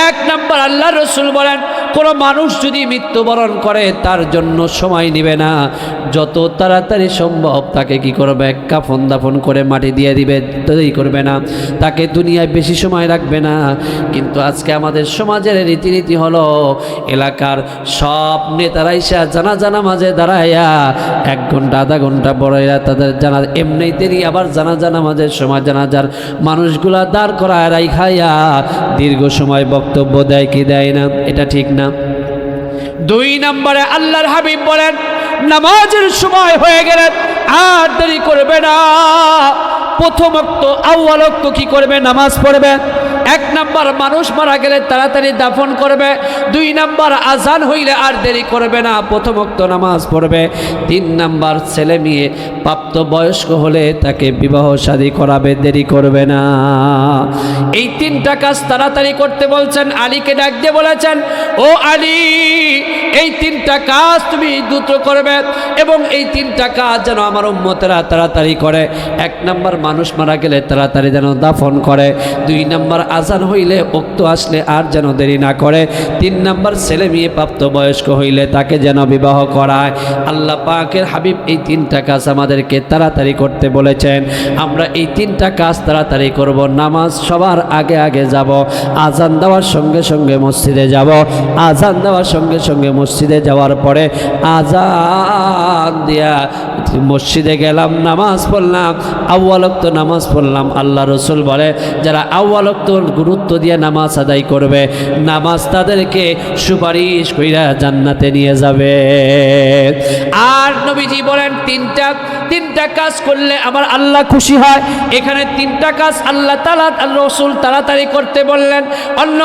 Speaker 1: এক নাম্বার, আল্লাহ রসুল বলেন কোনো মানুষ যদি মৃত্যুবরণ করে তার জন্য সময় নেবে না, যত তাড়াতাড়ি সম্ভব তাকে কি করবে, কাফন দাফন করে মাটি দিয়ে দিবে, দেরি করবে না, তাকে দুনিয়ায় বেশি সময় রাখবে না। কিন্তু আজকে আমাদের সমাজের রীতিনীতি হলো এলাকার সব নেতারা এসে জানাজা নামাজে দাঁড়াইয়া 1 ঘন্টা আধা ঘন্টা পড়াইয়া তাদের এমনিই দেরি, আবার জানাজা নামাজের সময় জানাজার মানুষগুলা দাঁড় করায় রাইখাইয়া দীর্ঘ সময় বক্তব্য দেয় কি দেয় না, এটা ঠিক না। দুই নম্বরে আল্লাহর হাবিব বলেন নামাজের সময় হয়ে গেলে আর দেরি করবে না। প্রথম ওয়াক্ত আউয়াল ওয়াক্ত কি করবে, নামাজ পড়বে। এক নাম্বার, মানুষ মারা গেলে তাড়াতাড়ি দাফন করবে। দুই নাম্বার, আজান হইলে আর দেরি করবে না, প্রথম ওয়াক্ত নামাজ পড়বে। তিন নাম্বার, ছেলে মেয়ে প্রাপ্ত বয়স্ক হলে তাকে বিবাহ শাদী করাবে, দেরি করবে না। এই তিনটা কাজ তাড়াতাড়ি করতে বলছেন। আলীকে ডাক দিয়ে বলেছেন, ও আলী, এই তিনটা কাজ তুমি দ্রুত করবে এবং এই তিনটা কাজ যেন আমার উম্মতেরা তাড়াতাড়ি করে। এক নাম্বার, মানুষ মারা গেলে তাড়াতাড়ি যেন দাফন করে। দুই নাম্বার, আজান হইলে ওক্ত আসলে আর যেন দেরি না করে। তিন নাম্বার, ছেলে মেয়ে প্রাপ্ত বয়স্ক হইলে তাকে যেন বিবাহ করায়। আল্লাহ পাকের হাবিব এই তিনটা কাজ আমাদেরকে তাড়াতাড়ি করতে বলেছেন। আমরা এই তিনটা কাজ তাড়াতাড়ি করব। নামাজ সবার আগে আগে যাব, আজান দেওয়ার সঙ্গে সঙ্গে মসজিদে যাব, আজান দেওয়ার সঙ্গে সঙ্গে মসজিদে যাওয়ার পরে আজান দিয়া মসজিদে গেলাম, নামাজ পড়লাম, আউয়াল ওয়াক্ত নামাজ পড়লাম। আল্লাহ রসুল বলে যারা আউয়াল ওয়াক্ত গুরুত্ব দিয়ে নামাজ আদায় করবে, নামাজ তাদেরকে সুপারিশ কইরা জান্নাতে নিয়ে যাবে। আর নবীজি বলেন তিনটা কাজ করলে আমার আল্লাহ খুশি হয়। এখানে তিনটা কাজ আল্লাহ তাআলা রসুল তাড়াতাড়ি করতে বললেন। অন্য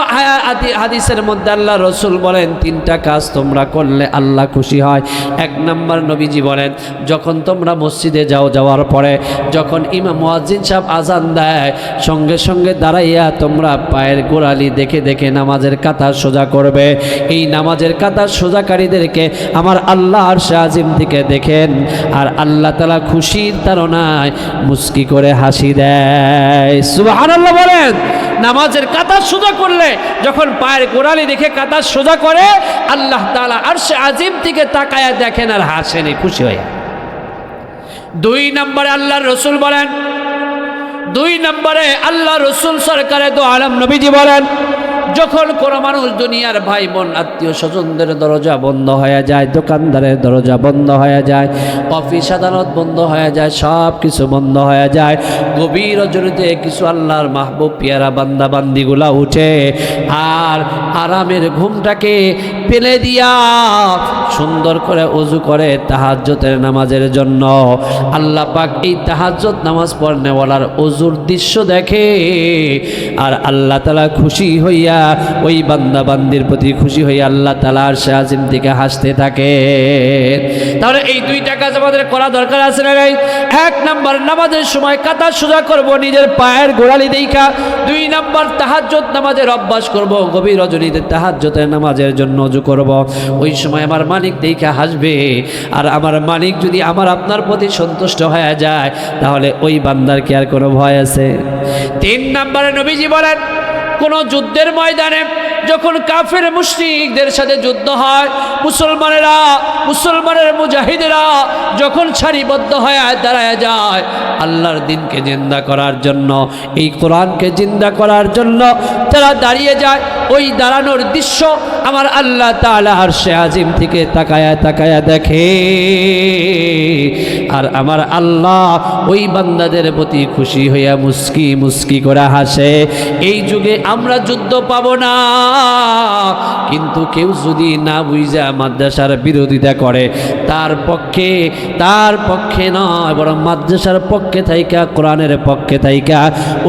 Speaker 1: হাদিসের মধ্যে আল্লাহ রসুল বলেন তিনটা কাজ তোমরা করলে আল্লাহ খুশি হয়। এক নাম্বার, নবীজি বলেন যখন তোমরা মসজিদে যাওয়ার পরে যখন ইমাম মুয়াজ্জিন সাহেব আজান দেয়, সঙ্গে সঙ্গে দাঁড়াইয়া তোমরা পায়ের গোড়ালি দেখে দেখে নামাজের কাতার সোজা করবে। এই নামাজের কাতার সোজাকারীদেরকে আমার আল্লাহ আরশে আজিম থেকে দেখেন, আর আল্লাহ তাআলা খুশির তাড়নায় মুস্কি করে হাসি দেয়। সুবহানাল্লাহ বলেন। নামাজের কাতার সোজা করলে যখন পায়ের গোড়ালি দেখে কাতার সোজা করে, আল্লাহ তাআলা আরশে আজিম থেকে তাকায়া দেখেন আর হাসেন, খুশি হয়ে। দুই নম্বরে আল্লাহর রসুল বলেন দুই নম্বরে আল্লাহ রসুল সরকারে দো আলম নবীজি বলেন, যখন কোনো মানুষ দুনিয়ার ভাই বোন আত্মীয় স্বজনদের দরজা বন্ধ হয়ে যায়, দোকানদারের দরজা বন্ধ হয়ে যায়, অফিস আদালত বন্ধ হয়ে যায়, সব কিছু বন্ধ হয়ে যায়, গভীর রজনীতে কিছু আল্লাহর মাহবুব পিয়ারা বান্দা বান্দিগুলা উঠে আর আরামের ঘুমটাকে ফেলে দিয়া সুন্দর করে ওযু করে তাহাজ্জুদের নামাজের জন্য। আল্লাহ পাক এই তাহাজ্জুদ নামাজ পড়নেওয়ালার ওযুর দৃশ্য দেখে আর আল্লাহ তাআলা খুশি হইয়া ওই বান্দা বান্দির প্রতি খুশি হয়ে আল্লাহ তাআলা আরশে আজিম থেকে হাসতে থাকে। তাহলে এই দুইটা কাজ আমাদের করা দরকার আছে না ভাই? এক নাম্বার, নামাজের সময় কাতা সোজা করব নিজের পায়ের গোড়ালি দেখা। দুই নাম্বার, তাহাজ্জুদ নামাজের অভ্যাস করব, গভীর রজনীতে তাহাজ্জুদের নামাজের জন্য ওযু করব। ওই সময় আমার মালিক দেখা হাসবে আর আমার মালিক যদি আমার আপনার প্রতি সন্তুষ্ট হয়ে যায় তাহলে ওই বান্দার কি আর কোনো ভয় আছে? তিন নাম্বারে নবীজি বলেন, কোনো যুদ্ধের ময়দানে যখন কাফের মুশরিকদের সাথে যুদ্ধ হয়, মুসলমানের মুজাহিদেরা যখন সারিবদ্ধ হয়ে দাঁড়ায় যায় আল্লাহর দ্বীনকে জিন্দা করার জন্য, এই কোরআনকে জিন্দা করার জন্য তারা দাঁড়িয়ে যায়, ওই দাঁড়ানোর দৃশ্য আমার আল্লাহ তাআলা আরশে আজিম থেকে তাকায়া তাকায়া দেখে আর আমার আল্লাহ ওই বান্দাদের প্রতি খুশি হইয়া মুস্কি মুস্কি করে হাসে। এই যুগে আমরা যুদ্ধ পাবো না, কিন্তু কেউ যদি না বুঝা মাদ্রাসার বিরোধিতা করে তার পক্ষে নয়, বরং মাদ্রাসার পক্ষে থাইকা, কোরআনের পক্ষে থাইকা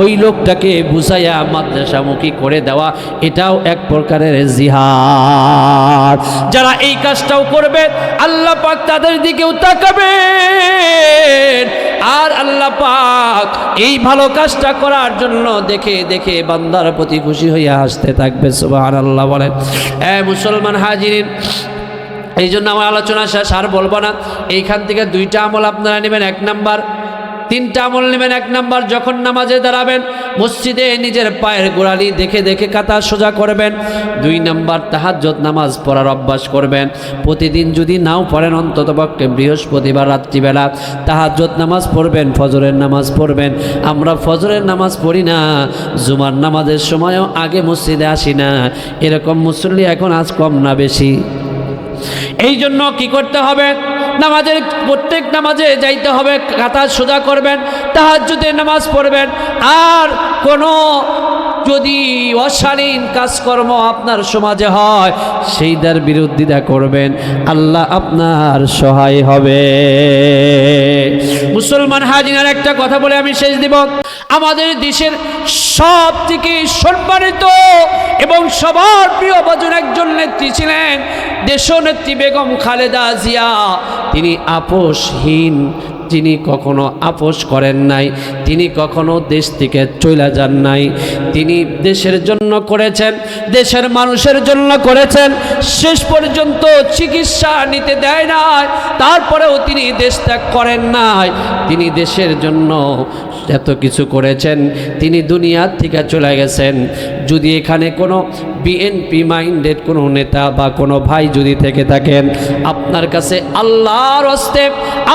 Speaker 1: ওই লোকটাকে বুঝাইয়া মাদ্রাসামুখী করে দেওয়া, এটাও এক প্রকারের জিহাদ। যারা এই কাজটাও করবে আল্লাহ পাক তাদের দিকেও তাকাবেন আর আল্লাহ পাক এই ভালো কাজটা করার জন্য দেখে দেখে বান্দার প্রতি খুশি হইয়া হাসতে থাকবে। সুবহানাল্লাহ বলেন। মুসলমান হাজিরিন, এই জন্য আমার আলোচনা শেষ আর বলবো না। এইখান থেকে দুইটা আমল আপনারা নেবেন। এক নাম্বার, তিনটা আমল নেবেন। এক নাম্বার, যখন নামাজে দাঁড়াবেন মসজিদে নিজের পায়ের গোড়ালি দেখে দেখে কাতা সোজা করবেন। দুই নাম্বার, তাহাজ্জুদ নামাজ পড়ার অভ্যাস করবেন। প্রতিদিন যদি নাও পড়েন অন্ততপক্ষে বৃহস্পতিবার রাত্রিবেলা তাহাজ্জুদ নামাজ পড়বেন, ফজরের নামাজ পড়বেন। আমরা ফজরের নামাজ পড়ি না, জুমার নামাজের সময়ও আগে মসজিদে আসি না, এরকম মুসল্লি এখন আজ কম না বেশি? এই জন্য কি করতে হবে? নামাজের প্রত্যেক নামাজে যাইতে হবে, কাতা সোজা করবেন, তাহাজ্জুদের নামাজ পড়বেন। আর কোনো যদি অশালীন কাজকর্ম আপনার সমাজে হয় সেইটার বিরোধিতা করবেন, আল্লাহ আপনার সহায় হবে। মুসলমান হাজিনার একটা কথা বলে আমি শেষ দিব। আমাদের দেশের সব থেকে সম্মানিত এবং সবার প্রিয় বাজন একজন নেত্রী ছিলেন দেশনেত্রী বেগম খালেদা জিয়া। তিনি আপোষহীন, তিনি কখনো আপোষ করেন নাই, তিনি কখনো দেশ থেকে চলে যান নাই। তিনি দেশের জন্য করেছেন, দেশের মানুষের জন্য করেছেন। শেষ পর্যন্ত চিকিৎসা নিতে দেয় নাই, তারপরেও তিনি দেশ ত্যাগ করেন নাই। তিনি দেশের জন্য এত কিছু করেছেন, তিনি দুনিয়ার থেকে চলে গেছেন। যদি এখানে কোনো বিএনপি মাইন্ডেড কোনো নেতা বা কোনো ভাই যদি থেকে থাকেন, আপনার কাছে আল্লাহর হস্তে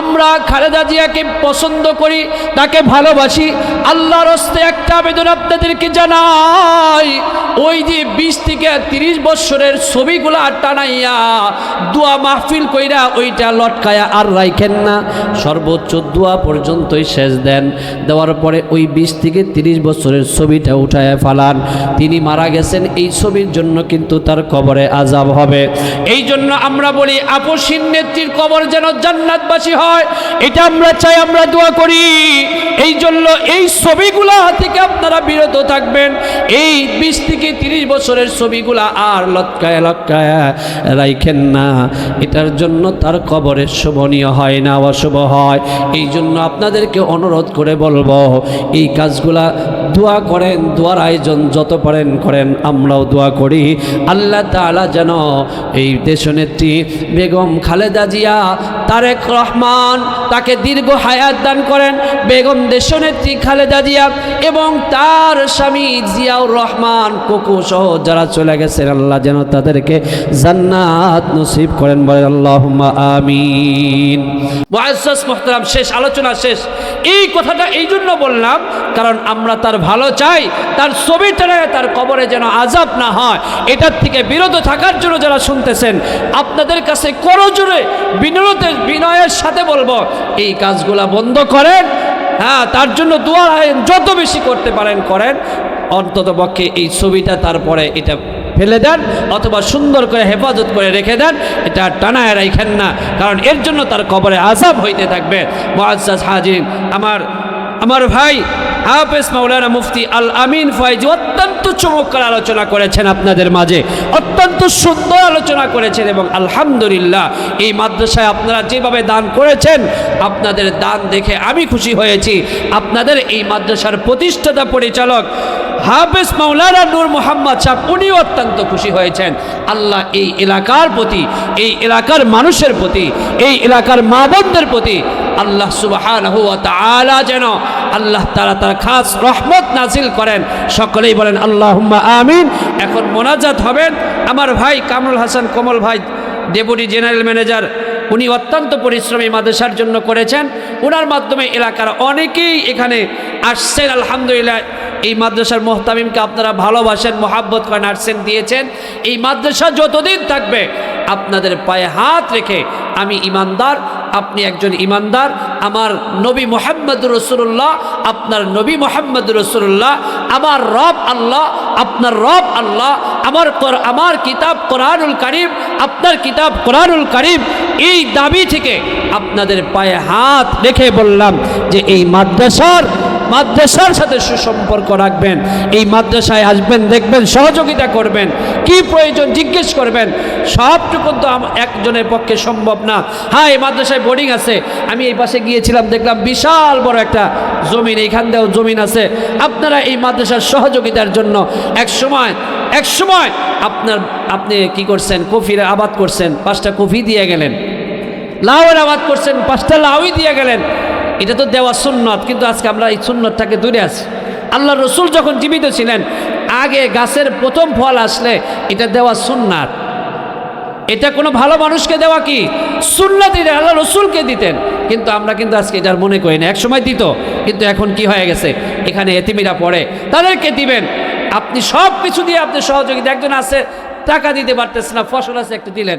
Speaker 1: আমরা খালেদা জিয়াকে পছন্দ করি, তাকে ভালোবাসি, আল্লাহর হস্তে একটা আবেদন আপনাদেরকে জানাই। ওই যে 20 থেকে 30 বছরের ছবিগুলা টানাইয়া দোয়া মাহফিল কইরা ওইটা লটকায়া আর রাইখেন না, সর্বোচ্চ দোয়া পর্যন্তই শেষ দেন। দেওয়ার পরে ওই 20 থেকে 30 বছরের ছবিটা উঠায় ফালান। তিনি মারা গেছেন, এই ছবির জন্য কিন্তু তার কবরে আযাব হবে। এই জন্য আমরা বলি আপোষহীন নেত্রীর কবর যেন জান্নাতবাসী হয়, এটা আমরা চাই, আমরা দোয়া করি। এই জন্য এই ছবিগুলা থেকে আপনারা বিরত থাকবেন। এই 20 থেকে 30 বছরের ছবিগুলা আর লটকায়া রাইখেন না, এটার জন্য তার কবরে শোভনীয় হয় না, অশুভ হয়। এই জন্য আপনাদেরকে অনুরোধ করে বলবো, এই কাজগুলা দোয়া করেন, দোয়ার আয়োজন যত পারেন করেন, আমরাও দোয়া করি আল্লাহ তাআলা যেন এই দেশনেত্রী বেগম খালেদা জিয়া তারেক রহমান তাকে দীর্ঘ হায়াত দান করেন। বেগম দেশনেত্রী খালেদা জিয়া এবং তার স্বামী জিয়াউর রহমান কোকো সহ যারা চলে গেছেন, আল্লাহ যেন তাদেরকে জান্নাত নসিব করেন, বলেন আল্লাহুম্মা আমিন। মুআজ্জাজ মুহতারাম, শেষ আলোচনা শেষ। এই কথাটা এই জন্য বললাম কারণ আমরা তার ভালো চাই, তার ছবিটা তার কবরে যেন আযাব না হয়, এটার থেকে বিরত থাকার জন্য যারা শুনতেছেন আপনাদের কাছে করজোরে বিনয়ের সাথে বলবো এই কাজগুলা বন্ধ করেন। হ্যাঁ, তার জন্য দোয়া যত বেশি করতে পারেন করেন, অন্তত পক্ষে এই ছবিটা তারপরে এটা ফেলে দেন অথবা সুন্দর করে হেফাজত করে রেখে দেন, এটা টানায় রাখেন না, কারণ এর জন্য তার কবরে আযাব হইতে থাকবে। মুআজ্জাজ হাজিরিন, আমার ভাই হাফেজ মাওলানা মুফতি আল আমিন ফয়েজি অত্যন্ত চমৎকার আলোচনা করেছেন আপনাদের মাঝে, অত্যন্ত সুন্দর আলোচনা করেছেন এবং আলহামদুলিল্লাহ এই মাদ্রাসায় আপনারা যেভাবে দান করেছেন, আপনাদের দান দেখে আমি খুশি হয়েছি। আপনাদের এই মাদ্রাসার প্রতিষ্ঠাতা পরিচালক হাফেজ মাওলানা নূর মোহাম্মদ সাহেব উনিও অত্যন্ত খুশি হয়েছেন। আল্লাহ এই এলাকার প্রতি, এই এলাকার মানুষের প্রতি, এই এলাকার মা বোনদের প্রতি আল্লাহ সুবহানাহু ওয়া তাআলা যেন আল্লাহ তাআলা তার খাস রহমত নাজিল করেন। সকলেই বলেন আল্লাহুম্মা আমিন। এখন মোনাজাত হবেন আমার ভাই কামরুল হাসান কমল ভাই, ডেপুটি জেনারেল ম্যানেজার, উনি অত্যন্ত পরিশ্রমী মাদ্রাসার জন্য করেছেন। ওনার মাধ্যমে এলাকার অনেকেই এখানে আসছেন। আলহামদুলিল্লাহ এই মাদ্রাসার মোহতামিমকে আপনারা ভালোবাসেন, মোহাব্বত করেন, আসছেন, দিয়েছেন। এই মাদ্রাসা যতদিন থাকবে আপনাদের পায়ে হাত রেখে আমি ইমানদার, আপনি একজন ইমানদার, আমার নবী মুহাম্মদুর রাসূলুল্লাহ, আপনার নবী মুহাম্মদুর রাসূলুল্লাহ, আমার রব আল্লাহ, আপনার রব আল্লাহ, আমার কিতাব কোরআনুল কারীম, আপনার কিতাব কোরআনুল কারীম, এই দাবি থেকে আপনাদের পায়ে হাত রেখে বললাম যে এই মাদ্রাসার সাথে সুসম্পর্ক রাখবেন, এই মাদ্রাসায় আসবেন, দেখবেন, সহযোগিতা করবেন, কি প্রয়োজন জিজ্ঞেস করবেন। সবটুকু তো একজনের পক্ষে সম্ভব না। হ্যাঁ, এই মাদ্রাসায় বোর্ডিং আছে, আমি এই পাশে গিয়েছিলাম, দেখলাম বিশাল বড় একটা জমিন, এইখান দিয়েও জমিন আছে। আপনারা এই মাদ্রাসার সহযোগিতার জন্য এক সময় আপনি কি করছেন, কফির আবাদ করছেন, 5টা কফি দিয়ে গেলেন, লাউয়ের আবাদ করছেন, 5টা লাউই দিয়ে গেলেন। এটা তো দেওয়া সুন্নত, কিন্তু আজকে আমরা এই সুন্নতটাকে দূরে আছি। আল্লাহ রসুল যখন জীবিত ছিলেন, আগে গাছের প্রথম ফল আসলে এটা দেওয়া সুন্নাত, এটা কোনো ভালো মানুষকে দেওয়া কি সুন্নাত, এটা আল্লাহ রসুলকে দিতেন। কিন্তু আমরা কিন্তু আজকে এটার মনে করি না। এক সময় দিত, কিন্তু এখন কি হয়ে গেছে, এখানে এতিমিরা পড়ে, তাদেরকে দিবেন। আপনি সব কিছু দিয়ে আপনি সহযোগিতা, একজন আছে টাকা দিতে পারতেছে না, ফসল আছে একটু দিলেন,